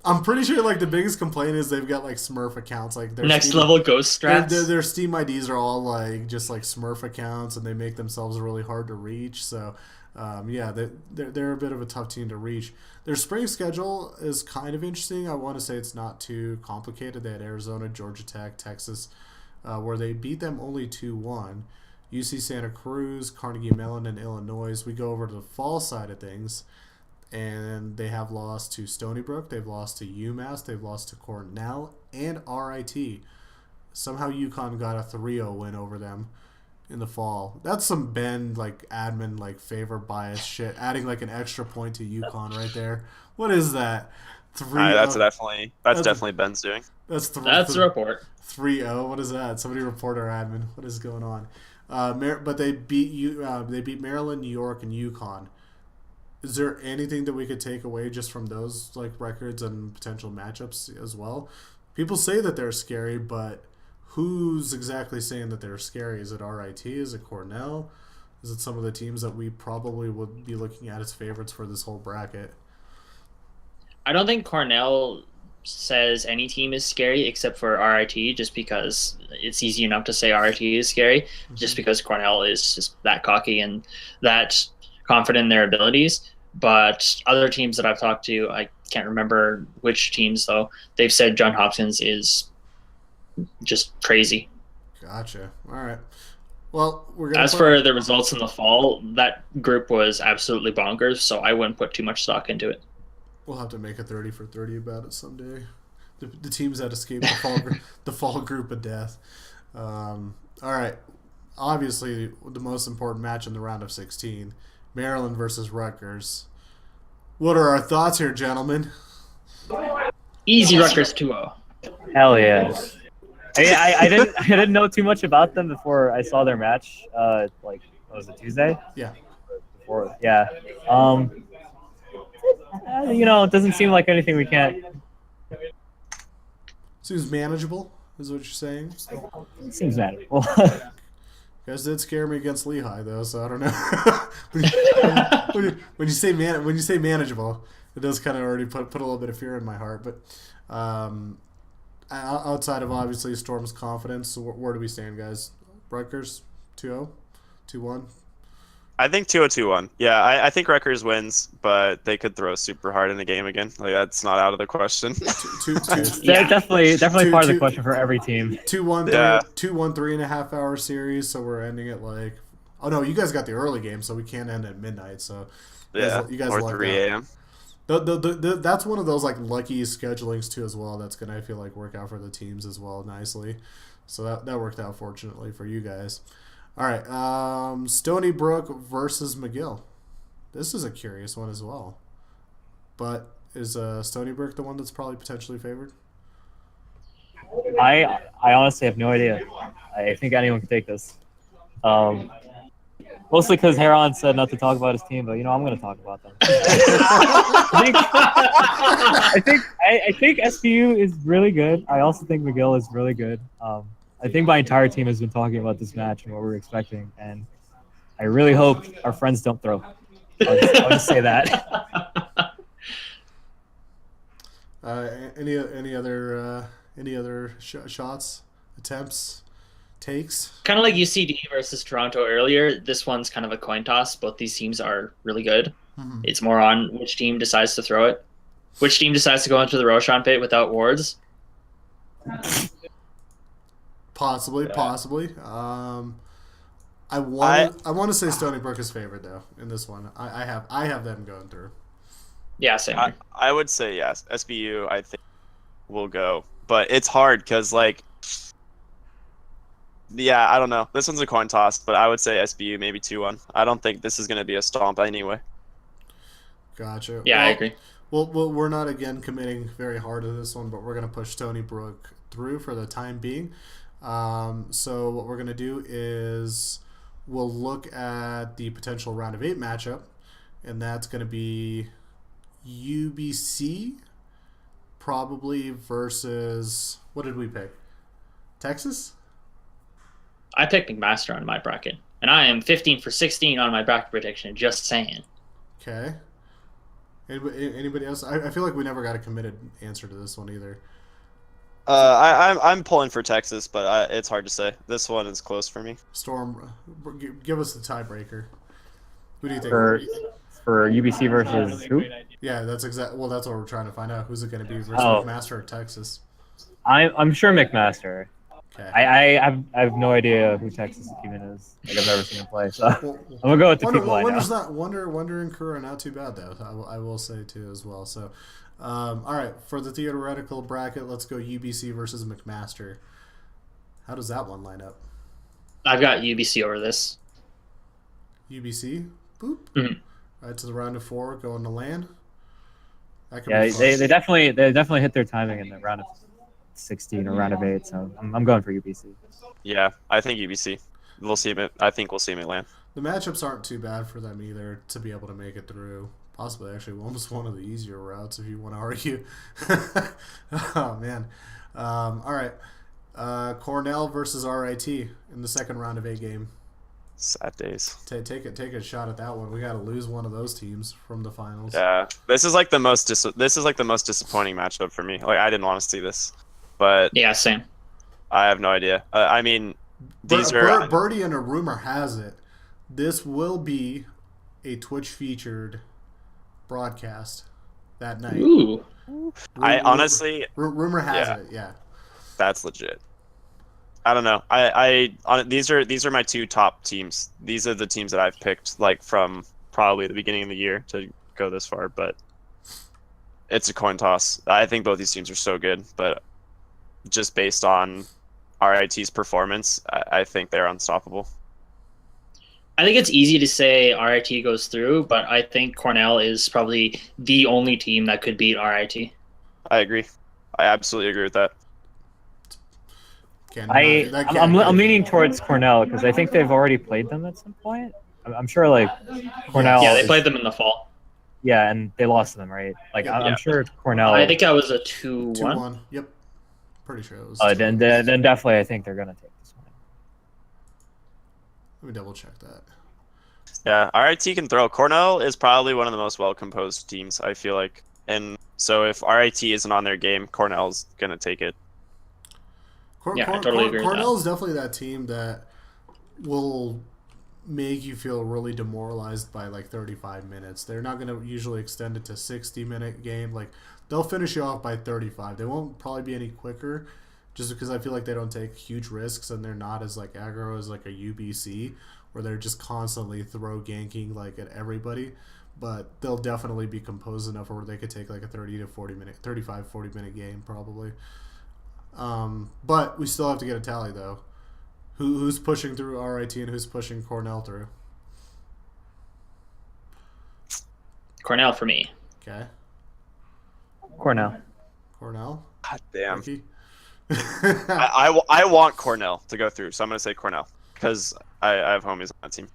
I'm pretty sure like the biggest complaint is they've got like Smurf accounts, like their Next Steam, level ghost strats. their Steam IDs are all like just like Smurf accounts, and they make themselves really hard to reach. So yeah, they're a bit of a tough team to reach. Their spring schedule is kind of interesting. I want to say it's not too complicated. They had Arizona, Georgia Tech, Texas, where they beat them only 2-1. UC Santa Cruz, Carnegie Mellon, and Illinois. We go over to the fall side of things, and they have lost to Stony Brook. They've lost to UMass. They've lost to Cornell and RIT. Somehow UConn got a 3-0 win over them in the fall. That's some Ben like admin like favor bias shit. Adding like an extra point to UConn right there. What is that? That's definitely Ben's doing. That's That's a report. 3-0. What is that? Somebody report our admin. What is going on? But they beat Maryland, New York, and UConn. Is there anything that we could take away just from those like records and potential matchups as well? People say that they're scary, but who's exactly saying that they're scary? Is it RIT? Is it Cornell? Is it some of the teams that we probably would be looking at as favorites for this whole bracket? I don't think Cornell says any team is scary except for RIT, just because it's easy enough to say RIT is scary, just because Cornell is just that cocky and that confident in their abilities. But other teams that I've talked to, I can't remember which teams though, they've said John Hopkins is just crazy. Gotcha. All right. Well, we're gonna. As for the results in the fall, that group was absolutely bonkers, so I wouldn't put too much stock into it. We'll have to make a 30 for 30 about it someday. The teams that escaped the fall group of death. All right. Obviously, the most important match in the round of 16, Maryland versus Rutgers. What are our thoughts here, gentlemen? Easy Rutgers 2-0. hell yeah. I didn't know too much about them before I saw their match. What was it, Tuesday? Yeah. Yeah. It doesn't seem like anything we can't. Seems manageable, is what you're saying. It seems manageable. You guys did scare me against Lehigh though, so I don't know. when you say manageable, it does kind of already put a little bit of fear in my heart. But outside of obviously Storm's confidence, where do we stand, guys? Rutgers 2-0, 2-1. I think 2-0-2-1. Yeah, I think Rutgers wins, but they could throw super hard in the game again. Like that's not out of the question. Yeah, definitely part of the question for every team. 2-1, Yeah. 2-1, 3.5 hour series. So we're ending it like. Oh no, you guys got the early game, so we can't end at midnight. So you guys or lucked 3 a.m. That's one of those like lucky schedulings too as well. That's gonna I feel like work out for the teams as well nicely. So that worked out fortunately for you guys. All right, Stony Brook versus McGill. This is a curious one as well. But is Stony Brook the one that's probably potentially favored? I honestly have no idea. I think anyone can take this. Mostly because Heron said not to talk about his team, but I'm going to talk about them. I think SPU is really good. I also think McGill is really good. I think my entire team has been talking about this match and what we're expecting, and I really hope our friends don't throw. I'll just say that. Any other shots, attempts, takes? Kind of like UCD versus Toronto earlier. This one's kind of a coin toss. Both these teams are really good. Mm-hmm. It's more on which team decides to throw it. Which team decides to go into the Roshan pit without wards? Possibly. I want to say Stony Brook is favored though in this one. I have them going through. Yeah, same. I would say yes. SBU, I think, will go, but it's hard because I don't know. This one's a coin toss, but I would say SBU maybe 2-1. I don't think this is going to be a stomp anyway. Gotcha. Yeah, I agree. Well, we're not again committing very hard to this one, but we're going to push Stony Brook through for the time being. So what we're going to do is we'll look at the potential round of 8 matchup, and that's going to be UBC probably versus, what did we pick? Texas? I picked McMaster on my bracket, and I am 15 for 16 on my bracket prediction, just saying. Okay. Anybody else? I feel like we never got a committed answer to this one either. I'm pulling for Texas, but it's hard to say. This one is close for me. Storm, give us the tiebreaker. Who do you think? For UBC versus who? Yeah, that's exact. Well, that's what we're trying to find out. Who's it going to be versus McMaster or Texas? I'm sure McMaster. Okay. I have no idea who Texas even is. Like I've never seen him play, so I'm gonna go with the people I know. Wonder and Kura not too bad though. I will say too as well. So, all right, for the theoretical bracket, let's go UBC versus McMaster. How does that one line up? I've got UBC over this. UBC, boop. Mm-hmm. All right, to the round of 4, going to LAN. Yeah, they definitely hit their timing in the round of 16 or round of 8, so I'm going for UBC. Yeah, I think UBC. I think we'll see him at LAN. The matchups aren't too bad for them either to be able to make it through. Possibly actually almost one of the easier routes if you want to argue. Oh man. All right. Cornell versus RIT in the second round of 8 game. Sad days. Take a shot at that one. We got to lose one of those teams from the finals. Yeah, this is like the most disappointing matchup for me. Like I didn't want to see this, but yeah, same. I have no idea. I mean, Birdie and a rumor has it this will be a Twitch featured broadcast that night. Ooh. I honestly rumor has it. Yeah, that's legit. I don't know. These are my 2 top teams. These are the teams that I've picked like from probably the beginning of the year to go this far, but it's a coin toss. I think both these teams are so good, but just based on RIT's performance, I think they're unstoppable. I think it's easy to say RIT goes through, but I think Cornell is probably the only team that could beat RIT. I agree. I absolutely agree with that. I'm leaning towards Cornell because I think they've already played them at some point. I'm sure like Cornell. Yeah, they played them in the fall. Yeah, and they lost them, right? Like I'm sure Cornell. I think that was a 2-1. 2-1. Yep. Pretty sure it was. Then definitely I think they're gonna take this Let me double check that. Yeah, RIT can throw. Cornell is probably one of the most well-composed teams, I feel like. And so if RIT isn't on their game, Cornell's going to take it. Yeah, I totally agree with that. Cornell is definitely that team that will make you feel really demoralized by like 35 minutes. They're not going to usually extend it to 60-minute game. Like they'll finish you off by 35. They won't probably be any quicker just because I feel like they don't take huge risks and they're not as like aggro as like a UBC where they're just constantly throw ganking like at everybody. But they'll definitely be composed enough where they could take like a 40 minute game probably. But we still have to get a tally though. Who's pushing through RIT and who's pushing Cornell through? Cornell for me. Okay. Cornell. Cornell? God damn. Ricky? I want Cornell to go through, so I'm going to say Cornell because I have homies on that team.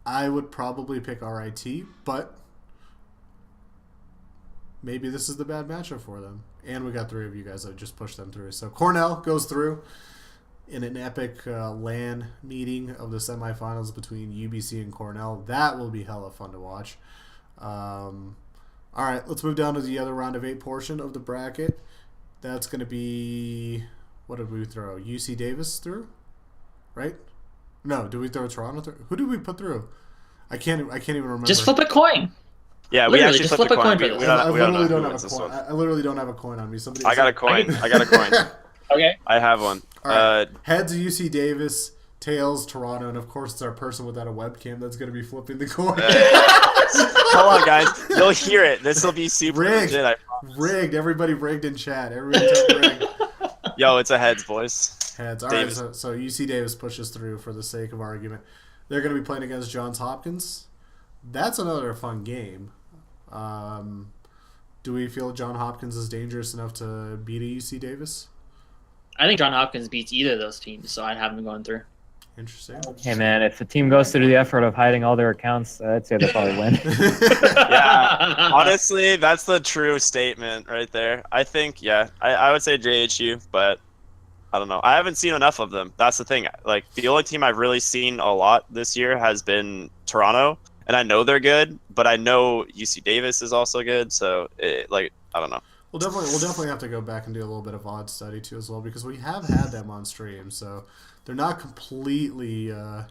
I would probably pick RIT, but maybe this is the bad matchup for them. And we got 3 of you guys that just pushed them through. So Cornell goes through in an epic LAN meeting of the semifinals between UBC and Cornell. That will be hella fun to watch. All right, let's move down to the other round of 8 portion of the bracket. That's going to be, what did we throw? UC Davis through, right? No, did we throw Toronto through? Who did we put through? I can't even remember. Just flip a coin. Yeah, Literally, we actually just flipped a coin. for this. I literally don't have a coin. I literally don't have a coin on me. Somebody. I got a coin. I got a coin. Okay. I have one. All right. Heads UC Davis, tails Toronto, and of course it's our person without a webcam that's going to be flipping the coin. Hold on, guys. You'll hear it. This will be super rigged. legit, I promise. Rigged. Everybody rigged in chat. Everybody type rigged. Yo, it's a heads, boys. Heads. All right. So UC Davis pushes through for the sake of argument. They're going to be playing against Johns Hopkins. That's another fun game. Do we feel John Hopkins is dangerous enough to beat a UC Davis? I think John Hopkins beats either of those teams, so I'd have them going through. Interesting. Hey man, if the team goes through the effort of hiding all their accounts, I'd say they'll probably win. Yeah, honestly, that's the true statement right there. I think, yeah, I would say JHU, but I don't know. I haven't seen enough of them. That's the thing. Like, the only team I've really seen a lot this year has been Toronto, and I know they're good, but I know UC Davis is also good, so, I don't know. We'll definitely have to go back and do a little bit of odd study, too, as well, because we have had them on stream, so they're not completely that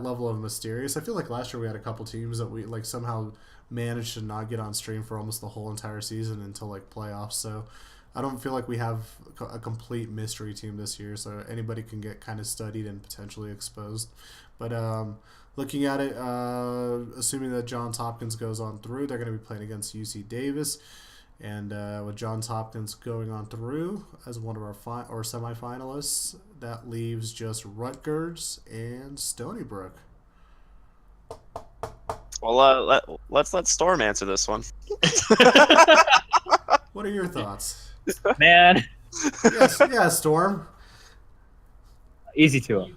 level of mysterious. I feel like last year we had a couple teams that we like somehow managed to not get on stream for almost the whole entire season until like playoffs. So I don't feel like we have a complete mystery team this year. So anybody can get kind of studied and potentially exposed. But looking at it, assuming that Johns Hopkins goes on through, they're going to be playing against UC Davis. And with Johns Hopkins going on through as one of our semifinalists, that leaves just Rutgers and Stony Brook. Well, let's let Storm answer this one. What are your thoughts? Man, Yes, Storm. easy to him.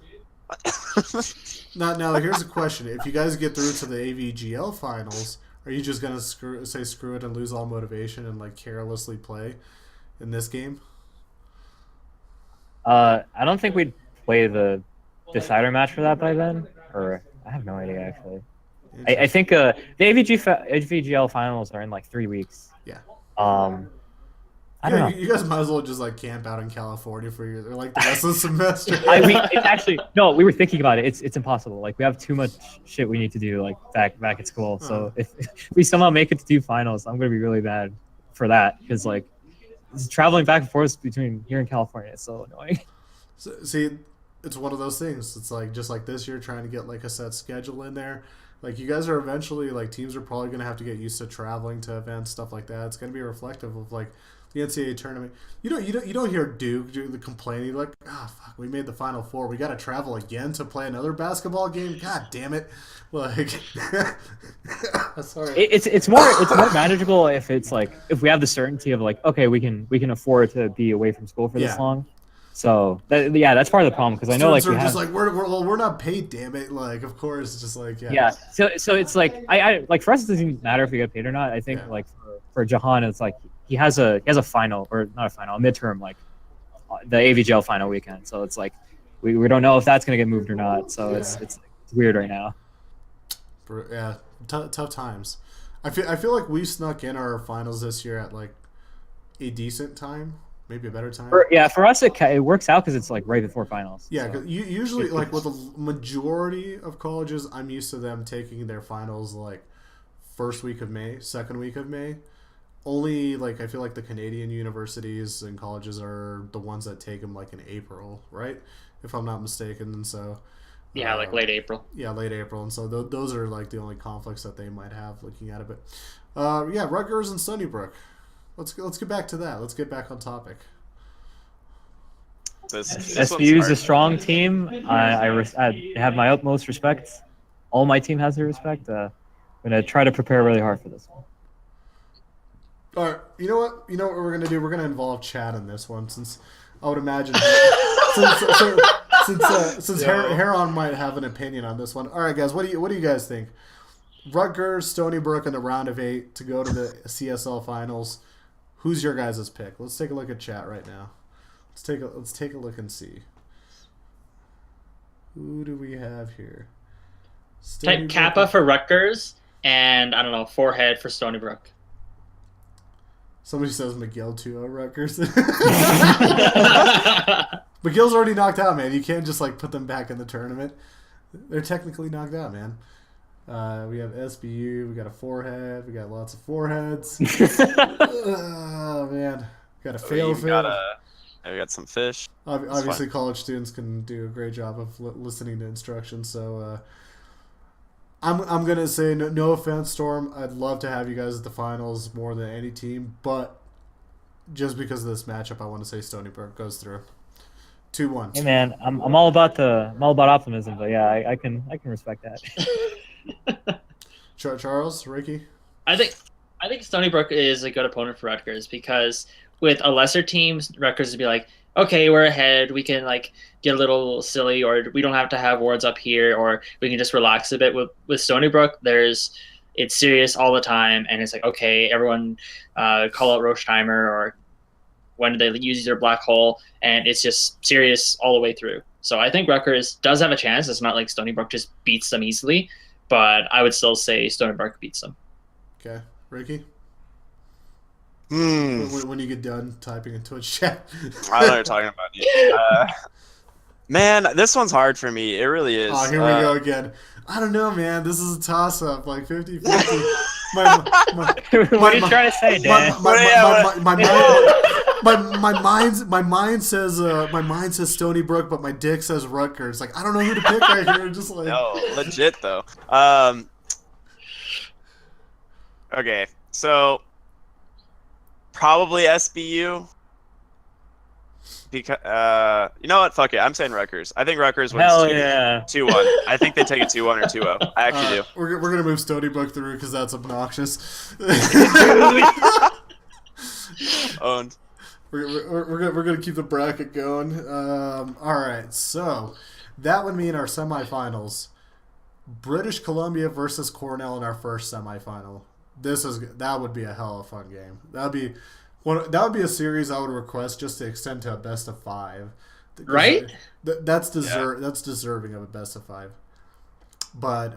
Now, here's a question. If you guys get through to the AVGL finals, are you just going to screw it and lose all motivation and like carelessly play in this game? I don't think we'd play the decider match for that by then, or I have no idea actually. I think the AVGL finals are in like 3 weeks. Yeah. I don't know. You guys might as well just like camp out in California for like the rest of the semester. It's actually no. We were thinking about it. It's impossible. Like we have too much shit we need to do. Like back at school. So if we somehow make it to 2 finals, I'm gonna be really bad for that because like traveling back and forth between here and California is so annoying. So, see, it's one of those things. It's like just like this year, trying to get like a set schedule in there. Like you guys are eventually like teams are probably gonna have to get used to traveling to events, stuff like that. It's gonna be reflective of like the NCAA tournament. You don't hear Duke do the complaining like, fuck, we made the Final Four. We got to travel again to play another basketball game. God damn it! Like, sorry. It's more manageable if it's like if we have the certainty of like okay we can afford to be away from school for this long. So that's part of the problem because I know like just like we're not paid, damn it. Like of course it's just like So it's like I like for us it doesn't matter if we get paid or not. I think like for Jahan it's like he has a final or not a final a midterm like the AVGL final weekend. So it's like we don't know if that's gonna get moved or not. So it's weird right now. Yeah, tough times. I feel like we snuck in our finals this year at like a decent time, maybe a better time. For us it works out because it's like right before finals. Yeah, so. Usually like with the majority of colleges, I'm used to them taking their finals like first week of May, second week of May. Only like I feel like the Canadian universities and colleges are the ones that take them like in April, right? If I'm not mistaken, and so. Yeah, like late April. Yeah, late April, and so those are like the only conflicts that they might have looking at it. But yeah, Rutgers and Stony Brook. Let's get back to that. Let's get back on topic. SBU is a strong team. I have my utmost respect. All my team has their respect. I'm gonna try to prepare really hard for this one. All right, you know what we're gonna do? We're gonna involve Chad in this one, since I would imagine since Heron might have an opinion on this one. All right, guys, what do you guys think? Rutgers, Stony Brook in the round of 8 to go to the CSL finals. Who's your guys' pick? Let's take a look at chat right now. Let's take a look and see. Who do we have here? Type Kappa for Rutgers, and I don't know, Forehead for Stony Brook. Somebody says McGill 2-0 Rutgers. McGill's already knocked out, man. You can't just like put them back in the tournament. They're technically knocked out, man. We have SBU. We got a Forehead. We got lots of foreheads. Oh man, got a fail. We got some fish. Obviously, college students can do a great job of listening to instructions. So I'm gonna say no offense, Storm. I'd love to have you guys at the finals more than any team, but just because of this matchup, I want to say Stony Brook goes through. 2-1. Hey man, I'm all about optimism, but yeah, I can respect that. Charles, Ricky. I think Stony Brook is a good opponent for Rutgers, because with a lesser team, Rutgers would be like, okay, we're ahead, we can like get a little silly, or we don't have to have wards up here, or we can just relax a bit. With Stony Brook, it's serious all the time, and it's like, okay, everyone call out Roche Timer, or when do they use their black hole, and it's just serious all the way through. So I think Rutgers does have a chance. It's not like Stony Brook just beats them easily, but I would still say Stony Brook beats them. Okay. Ricky? When you get done typing into a chat. I know what you're talking about. Man, this one's hard for me. It really is. Oh, here we go again. I don't know, man. This is a toss-up, like 50-50. What are you trying to say, Dan? My mind says Stony Brook, but my dick says Rutgers. Like, I don't know who to pick right here. Just like no, legit though. Okay, so probably SBU. Because you know what? Fuck it. I'm saying Rutgers. I think Rutgers wins 2-1. I think they take a 2-1 or 2-0. I actually do. We're gonna move Stony Brook through because that's obnoxious. Owned. We're gonna keep the bracket going. All right, so that would mean our semifinals: British Columbia versus Cornell in our first semifinal. That would be a hell of a fun game. That would be a series I would request just to extend to a best of 5. Right? That's deserving of a best of 5. But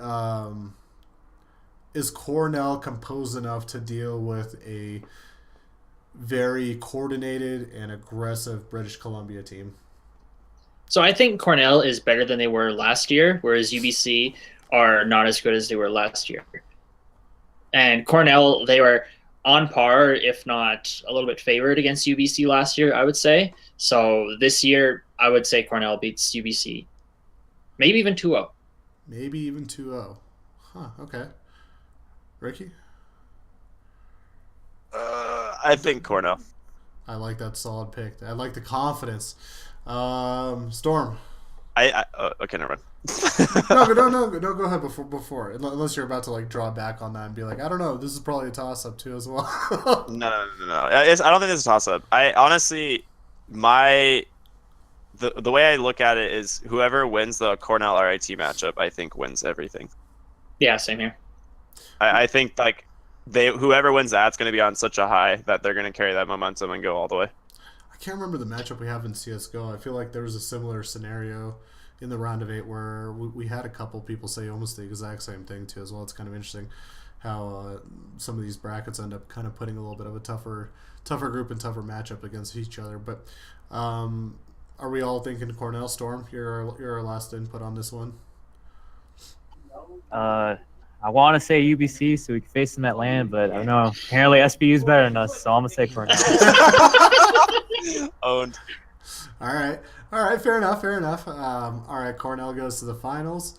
is Cornell composed enough to deal with a very coordinated and aggressive British Columbia team? So I think Cornell is better than they were last year, whereas UBC are not as good as they were last year. And Cornell, they were on par, if not a little bit favored against UBC last year, I would say. So this year, I would say Cornell beats UBC. Maybe even 2-0. Maybe even 2-0. Huh, okay. Ricky? I think Cornell. I like that solid pick. I like the confidence. Storm? Okay, never mind. No, go ahead before. Unless you're about to like draw back on that and be like, I don't know, this is probably a toss-up too as well. No. I don't think it's a toss-up. I honestly, the way I look at it is whoever wins the Cornell RIT matchup, I think wins everything. Yeah, same here. I think like whoever wins that's going to be on such a high that they're going to carry that momentum and go all the way. can't remember the matchup we have in CS:GO. I feel like there was a similar scenario in the round of 8 where we had a couple people say almost the exact same thing too as well. It's kind of interesting how some of these brackets end up kind of putting a little bit of a tougher group and tougher matchup against each other. But are we all thinking Cornell Storm? You're our last input on this one. I want to say UBC so we can face them at LAN, but I don't know. Apparently SBU's better than us, so I'm gonna say Cornell. Owned. All right. Fair enough. All right. Cornell goes to the finals.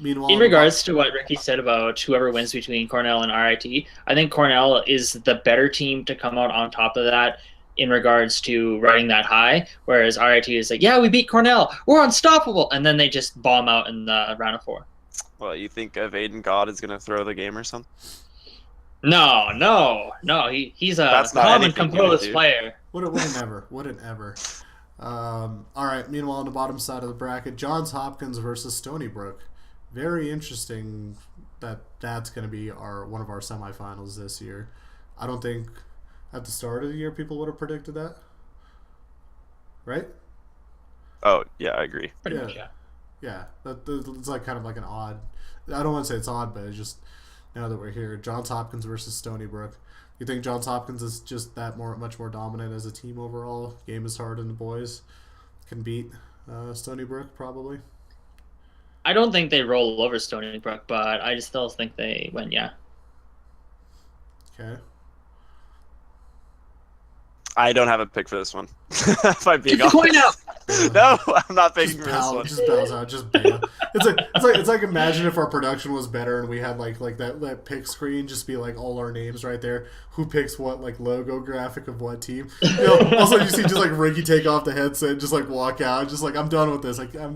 Meanwhile, in regards to what Ricky said about whoever wins between Cornell and RIT, I think Cornell is the better team to come out on top of that in regards to riding that high, whereas RIT is like, yeah, we beat Cornell, we're unstoppable, and then they just bomb out in the round of 4. Well, you think of Aiden God is gonna throw the game or something? No, he's a calm and composed player. What an ever. All right. Meanwhile, on the bottom side of the bracket, Johns Hopkins versus Stony Brook. Very interesting that's going to be one of our semifinals this year. I don't think at the start of the year people would have predicted that, right? Oh yeah, I agree. Pretty much, yeah. Yeah, it's like kind of like an odd. I don't want to say it's odd, but it's just now that we're here, Johns Hopkins versus Stony Brook. You think Johns Hopkins is just much more dominant as a team overall? Game is hard, and the boys can beat Stony Brook probably. I don't think they roll over Stony Brook, but I just still think they win. Yeah. Okay. I don't have a pick for this one. If I'm being honest. Point out. No, I'm not picking for this one. Just bows out. Just bail. It's like imagine if our production was better and we had like that pick screen just be like all our names right there. Who picks what like logo graphic of what team? You know, also you see just like Ricky take off the headset and just like walk out. Just like I'm done with this. Like I'm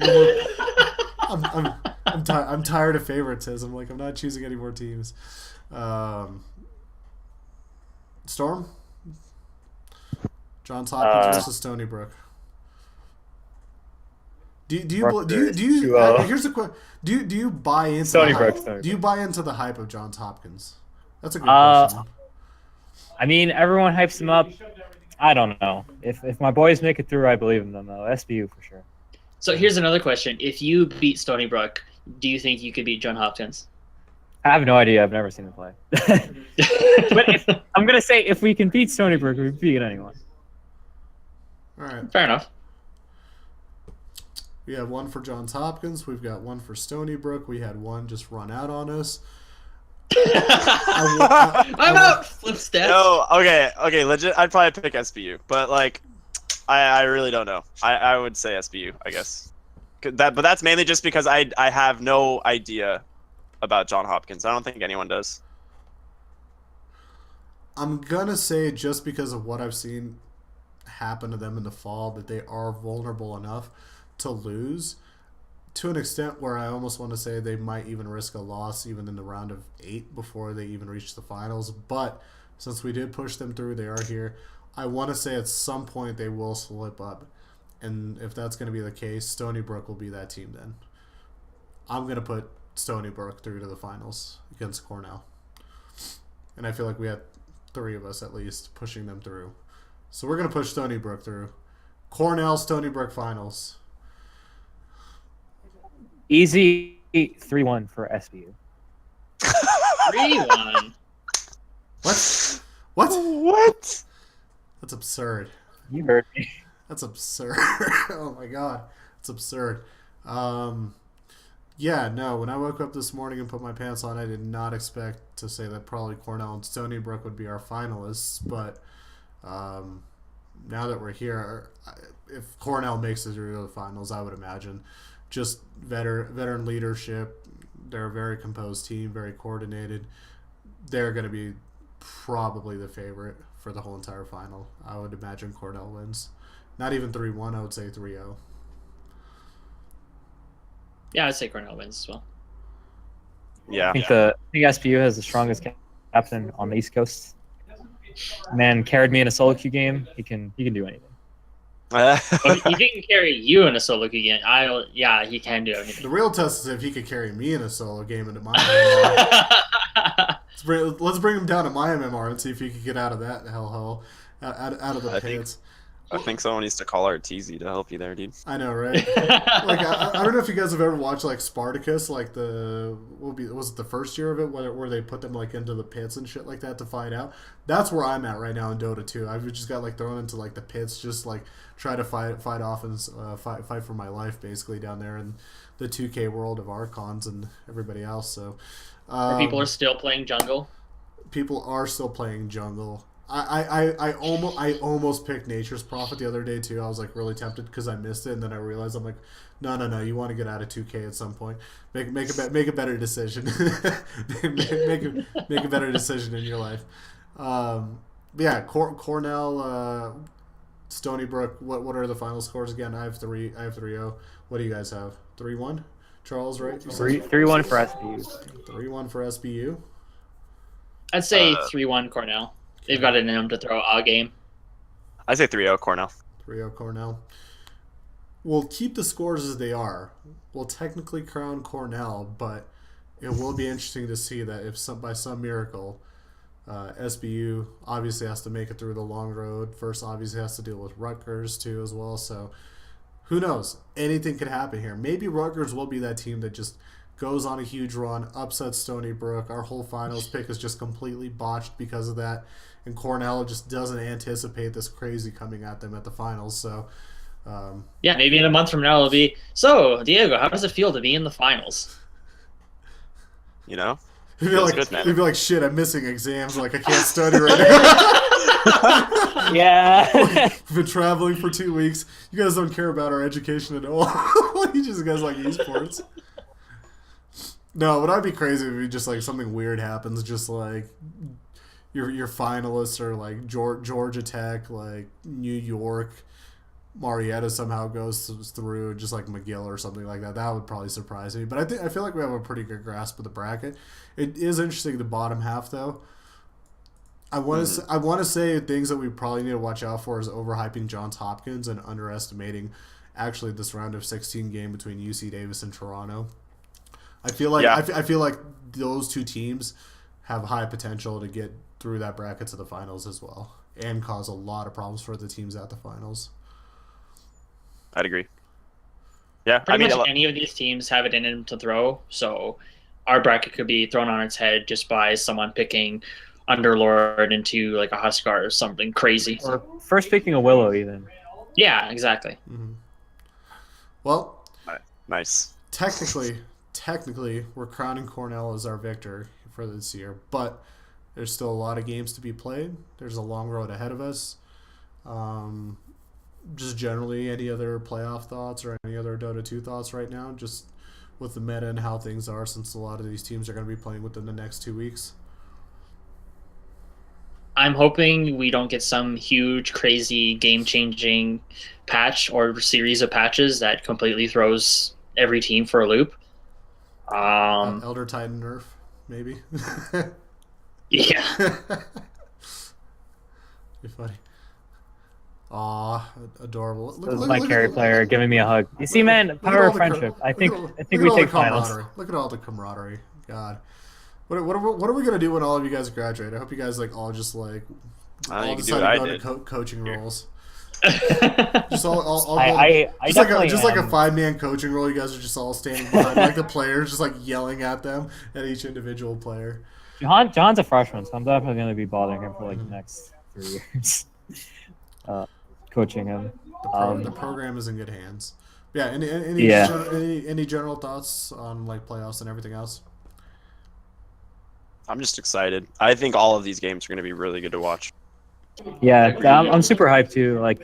tired of favoritism. Like I'm not choosing any more teams. Storm. Johns Hopkins versus Stony Brook. Do you here's the question. Do you buy into Stony the Brook, hype? Stony Do you Brook. buy into the hype of Johns Hopkins? That's a good question. I mean, everyone hypes them up. I don't know. If my boys make it through, I believe in them, though. SBU for sure. So here's another question. If you beat Stony Brook, do you think you could beat Johns Hopkins? I have no idea. I've never seen them play. But I'm going to say if we can beat Stony Brook, we can beat anyone. All right. Fair enough. We have one for Johns Hopkins. We've got one for Stony Brook. We had one just run out on us. I'm out. Flip stats. No, okay, legit. I'd probably pick SBU, but like, I really don't know. I would say SBU, I guess. But that's mainly just because I have no idea about Johns Hopkins. I don't think anyone does. I'm gonna say just because of what I've seen happen to them in the fall that they are vulnerable enough to lose to an extent where I almost want to say they might even risk a loss even in the round of 8 before they even reach the finals. But since we did push them through, they are here. I want to say at some point they will slip up. And if that's going to be the case, Stony Brook will be that team then. I'm going to put Stony Brook through to the finals against Cornell. And I feel like we had 3 of us at least pushing them through. So we're going to push Stony Brook through. Cornell, Stony Brook finals. Easy 3-1 for SBU. 3-1. What? What? That's absurd. You heard me. That's absurd. Oh my god. It's absurd. Yeah, no, when I woke up this morning and put my pants on, I did not expect to say that probably Cornell and Stony Brook would be our finalists, but now that we're here, if Cornell makes it through the finals, I would imagine just veteran leadership. They're a very composed team, very coordinated. They're going to be probably the favorite for the whole entire final. I would imagine Cornell wins. Not even 3-1, I would say 3-0. Yeah, I'd say Cornell wins as well. Yeah. I think SBU has the strongest captain on the East Coast. Man carried me in a solo queue game. He can do anything. Well, he didn't carry you in a solo queue game. He can do anything. The real test is if he could carry me in a solo game into my MMR. Let's bring him down to my MMR and see if he could get out of that hellhole, out of the pits. I think someone needs to call Arteezy to help you there, dude. I know, right? Like I don't know if you guys have ever watched like Spartacus, like was it the first year of it where they put them like into the pits and shit like that to fight out. That's where I'm at right now in Dota 2. I've just got like thrown into like the pits, just like try to fight off and fight for my life basically down there in the 2K world of Archons and everybody else. So People are still playing jungle. people are still playing jungle. I almost picked Nature's Prophet the other day too. I was like really tempted because I missed it, and then I realized I'm like, no. You want to get out of 2K at some point. Make a better decision. make a better decision in your life. Yeah, Cornell, Stony Brook. What are the final scores again? I have 3-0. What do you guys have? 3-1. Charles, right? 3-1 for SBU. 3-1 for SBU. I'd say 3-1 Cornell. They've got it in them to throw a game. I say 3-0 Cornell. 3-0 Cornell. We'll keep the scores as they are. We'll technically crown Cornell, but it will be interesting to see that if by some miracle, SBU obviously has to make it through the long road. First, obviously has to deal with Rutgers too as well. So who knows? Anything could happen here. Maybe Rutgers will be that team that just goes on a huge run, upsets Stony Brook. Our whole finals pick is just completely botched because of that. And Cornell just doesn't anticipate this crazy coming at them at the finals. So, yeah, maybe in a month from now it'll be, so, Diego, how does it feel to be in the finals? You know? You'd be Feels like, good, man. you'd be like, shit, I'm missing exams. Like, I can't study right now. Yeah. We've been traveling for 2 weeks. You guys don't care about our education at all. You just guys like esports. No, but I'd be crazy if just like something weird happens, just like your finalists are like Georgia Tech, like New York, Marietta somehow goes through, just like McGill or something like that. That would probably surprise me. But I feel like we have a pretty good grasp of the bracket. It is interesting the bottom half though. I want to say things that we probably need to watch out for is overhyping Johns Hopkins and underestimating actually this round of 16 game between UC Davis and Toronto. I feel like I feel like those two teams have high potential to get through that bracket to the finals as well, and cause a lot of problems for the teams at the finals. I'd agree. Yeah, Pretty much any of these teams have it in them to throw, so our bracket could be thrown on its head just by someone picking Underlord into like a Huskar or something crazy. Or first picking a Willow even. Yeah, exactly. Mm-hmm. Well, nice. Technically, we're crowning Cornell as our victor for this year, but there's still a lot of games to be played. There's a long road ahead of us. Just generally, any other playoff thoughts or any other Dota 2 thoughts right now, just with the meta and how things are, since a lot of these teams are going to be playing within the next 2 weeks? I'm hoping we don't get some huge, crazy, game-changing patch or series of patches that completely throws every team for a loop. Elder Titan nerf, maybe. Yeah. Be funny. Aw, adorable. This is my carry player giving me a hug. You see, man, power of friendship. I think we take finals. Look at all the camaraderie. God. What are we gonna do when all of you guys graduate? I hope you guys like all just like all decide to go to coaching roles. Just all just like a 5-man coaching role. You guys are just all standing behind like the players, just like yelling at them at each individual player. John's a freshman, so I'm definitely going to be bothering him for like the next 3 years, coaching him. The program is in good hands. Yeah. Any general thoughts on like playoffs and everything else? I'm just excited. I think all of these games are going to be really good to watch. Yeah, I'm super hyped too. Like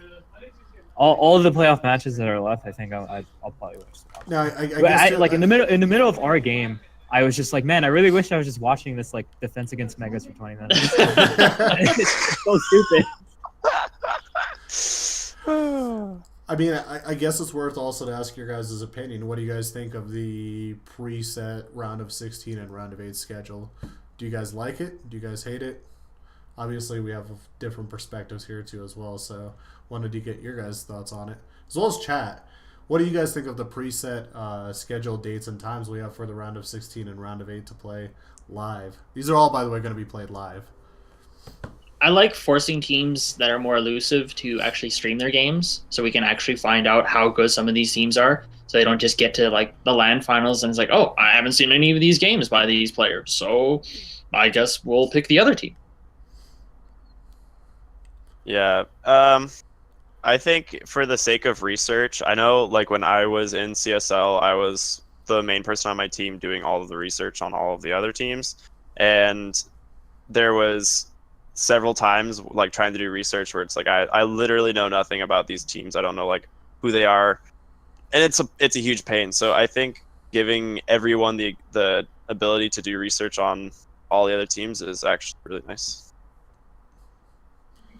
all of the playoff matches that are left, I think I'll probably watch. No, I guess like in the middle of our game, I was just like, man, I really wish I was just watching this like defense against Megas for 20 minutes. It's so stupid. I mean, I guess it's worth also to ask your guys' opinion. What do you guys think of the preset round of 16 and round of 8 schedule? Do you guys like it? Do you guys hate it? Obviously, we have different perspectives here too as well, so wanted to get your guys' thoughts on it, as well as chat. What do you guys think of the preset scheduled dates and times we have for the round of 16 and round of 8 to play live? These are all, by the way, going to be played live. I like forcing teams that are more elusive to actually stream their games, so we can actually find out how good some of these teams are. So they don't just get to like the LAN finals and it's like, oh, I haven't seen any of these games by these players, so I guess we'll pick the other team. Yeah. I think for the sake of research, I know like when I was in CSL, I was the main person on my team doing all of the research on all of the other teams. And there was several times like trying to do research where it's like I literally know nothing about these teams. I don't know like who they are. And it's a huge pain. So I think giving everyone the ability to do research on all the other teams is actually really nice.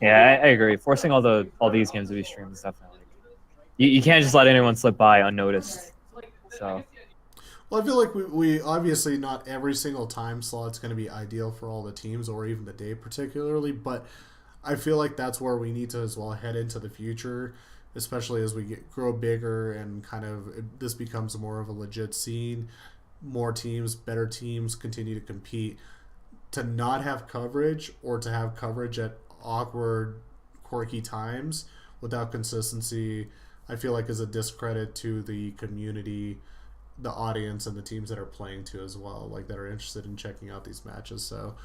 Yeah, I agree. Forcing all these games to be streamed is definitely. You can't just let anyone slip by unnoticed. So. Well, I feel like we obviously not every single time slot's going to be ideal for all the teams or even the day particularly, but I feel like that's where we need to as well head into the future, especially as we grow bigger and kind of this becomes more of a legit scene. More teams, better teams continue to compete. To not have coverage or to have coverage at awkward, quirky times without consistency, I feel like is a discredit to the community, the audience, and the teams that are playing too as well, like that are interested in checking out these matches. So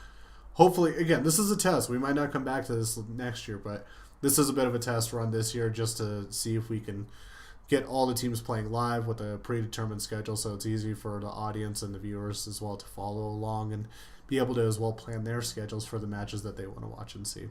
hopefully, again, this is a test. We might not come back to this next year, but this is a bit of a test run this year just to see if we can get all the teams playing live with a predetermined schedule so it's easy for the audience and the viewers as well to follow along and be able to as well plan their schedules for the matches that they want to watch and see.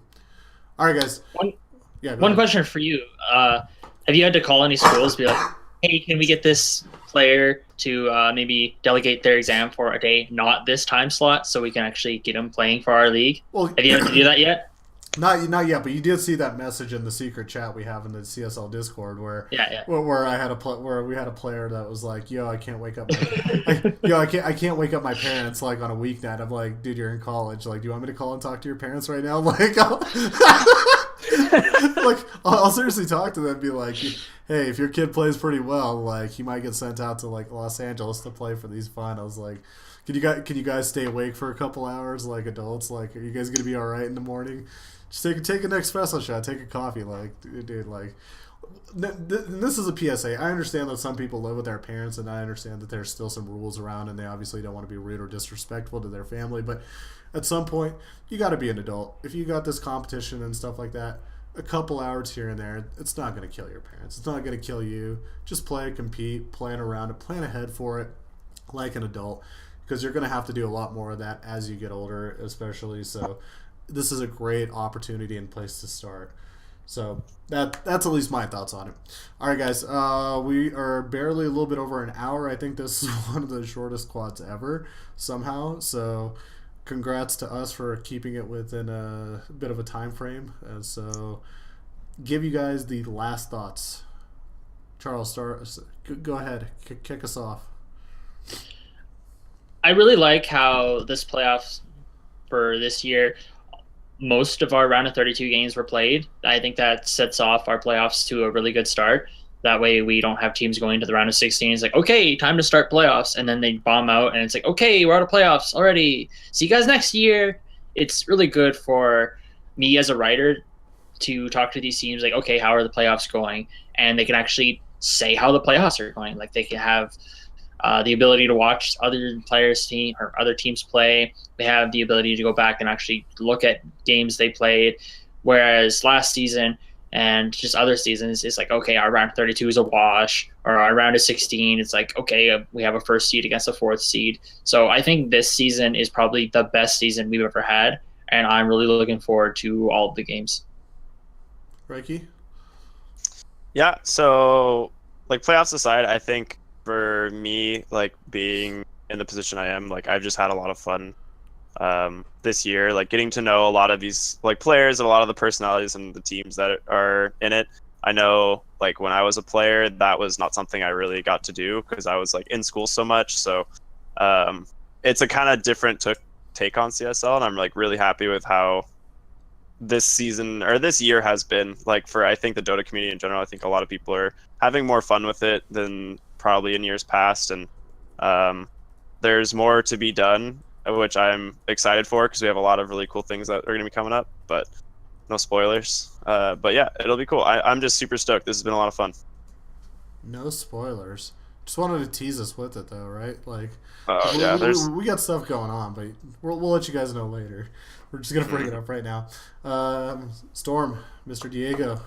All right, guys. One question for you. Have you had to call any schools, be like, hey, can we get this player to maybe delegate their exam for a day, not this time slot, so we can actually get them playing for our league? Well, have you had to do that yet? Not yet, but you did see that message in the secret chat we have in the CSL Discord where where I had where we had a player that was like, "Yo, I can't wake up I can't wake up my parents like on a weeknight." I'm like, "Dude, you're in college. Like, do you want me to call and talk to your parents right now?" Like, I'll seriously talk to them and be like, "Hey, if your kid plays pretty well, like he might get sent out to like Los Angeles to play for these finals. Like, can you guys stay awake for a couple hours like adults? Like, are you guys gonna be all right in the morning?" Just take an espresso shot, take a coffee, like, dude, like, this is a PSA. I understand that some people live with their parents, and I understand that there's still some rules around, and they obviously don't want to be rude or disrespectful to their family, but at some point, you got to be an adult. If you got this competition and stuff like that, a couple hours here and there, it's not going to kill your parents. It's not going to kill you. Just play, compete, plan around it, plan ahead for it like an adult, because you're going to have to do a lot more of that as you get older, especially, so this is a great opportunity and place to start. So that's at least my thoughts on it. All right, guys. We are barely a little bit over an hour. I think this is one of the shortest quads ever somehow. So congrats to us for keeping it within a bit of a time frame. So give you guys the last thoughts. Charles, go ahead. Kick us off. I really like how this playoffs for this year, most of our round of 32 games were played. I think that sets off our playoffs to a really good start. That way we don't have teams going to the round of 16. It's like, okay, time to start playoffs. And then they bomb out and it's like, okay, we're out of playoffs already. See you guys next year. It's really good for me as a writer to talk to these teams like, okay, how are the playoffs going? And they can actually say how the playoffs are going. Like they can have the ability to watch other players' team or other teams play. They have the ability to go back and actually look at games they played. Whereas last season and just other seasons, it's like, okay, our round 32 is a wash, or our round of 16, it's like, okay, we have a first seed against a fourth seed. So I think this season is probably the best season we've ever had, and I'm really looking forward to all of the games. Reiki? Yeah, so like playoffs aside, I think for me, like being in the position I am, like I've just had a lot of fun this year, like getting to know a lot of these like players and a lot of the personalities and the teams that are in it. I know like when I was a player, that was not something I really got to do because I was like in school so much. So it's a kind of different take on CSL, and I'm like really happy with how this season or this year has been. Like for I think the Dota community in general, I think a lot of people are having more fun with it than probably in years past, and there's more to be done. which I'm excited for because we have a lot of really cool things that are going to be coming up, but no spoilers. But yeah, it'll be cool. I'm just super stoked. This has been a lot of fun. No spoilers. Just wanted to tease us with it, though, right? Like, Yeah, we got stuff going on, but we'll let you guys know later. We're just gonna bring it up right now. Storm, Mr. Diego.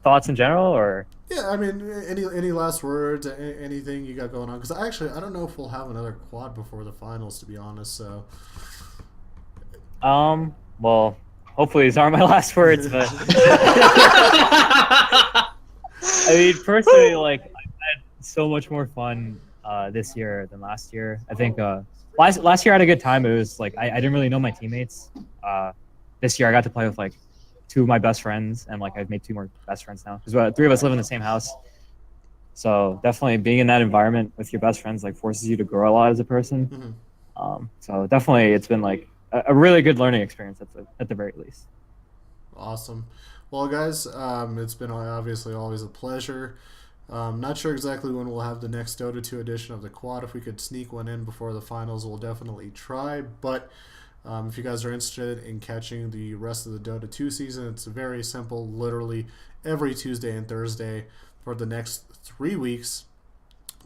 Thoughts in general, or Yeah, I mean, any last words? Anything you got going on? Because I don't know if we'll have another quad before the finals, to be honest. So, well, hopefully these aren't my last words, but I mean, personally, like I've had so much more fun this year than last year. I think last year I had a good time. It was like I didn't really know my teammates. This year I got to play with like two of my best friends, and like I've made two more best friends now because three of us live in the same house. So definitely being in that environment with your best friends like forces you to grow a lot as a person. mm-hmm. So definitely it's been like a really good learning experience at the very least. Awesome. Well, guys, it's been obviously always a pleasure. Not sure exactly when we'll have the next Dota 2 edition of the quad. If we could sneak one in before the finals, we'll definitely try. But if you guys are interested in catching the rest of the Dota 2 season, it's very simple. Literally every Tuesday and Thursday for the next 3 weeks.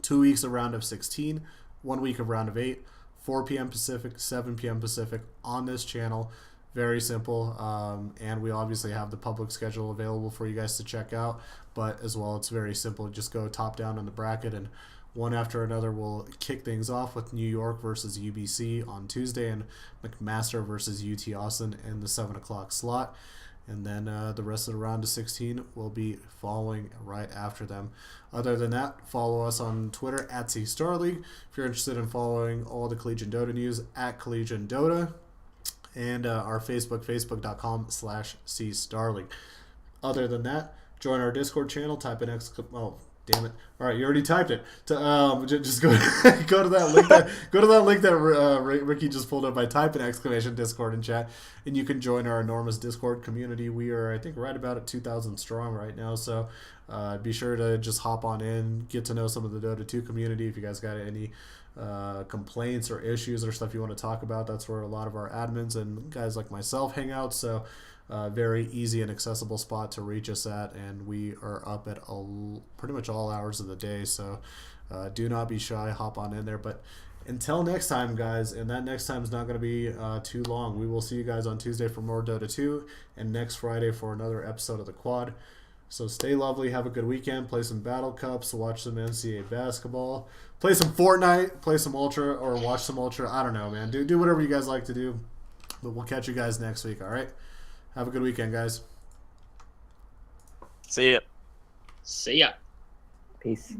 2 weeks of round of 16, 1 week of round of 8, 4 p.m. Pacific, 7 p.m. Pacific on this channel. Very simple, and we obviously have the public schedule available for you guys to check out, but as well it's very simple. Just go top down on the bracket, and one after another we'll kick things off with New York versus UBC on Tuesday and McMaster versus UT Austin in the 7 o'clock slot, and then the rest of the round of 16 will be following right after them. Other than that, follow us on Twitter at CStarLeague. If you're interested in following all the Collegiate Dota news, at Collegiate Dota, and our Facebook, facebook.com/CStarLeague. Other than that, join our Discord channel, type in oh, damn it. All right, you already typed it. Just go go to that link that Ricky just pulled up by typing !Discord in chat, and you can join our enormous Discord community. We are, I think, right about at 2,000 strong right now, so be sure to just hop on in, get to know some of the Dota 2 community. If you guys got any complaints or issues or stuff you want to talk about, that's where a lot of our admins and guys like myself hang out. So very easy and accessible spot to reach us at, and we are up at pretty much all hours of the day, so do not be shy, hop on in there. But until next time, guys, and that next time is not going to be too long, we will see you guys on Tuesday for more Dota 2 and next Friday for another episode of the quad. So stay lovely, have a good weekend, play some Battle Cups, watch some NCAA basketball, play some Fortnite, play some Ultra, or watch some Ultra. I don't know, man. Do whatever you guys like to do. But we'll catch you guys next week, all right? Have a good weekend, guys. See ya. See ya. Peace.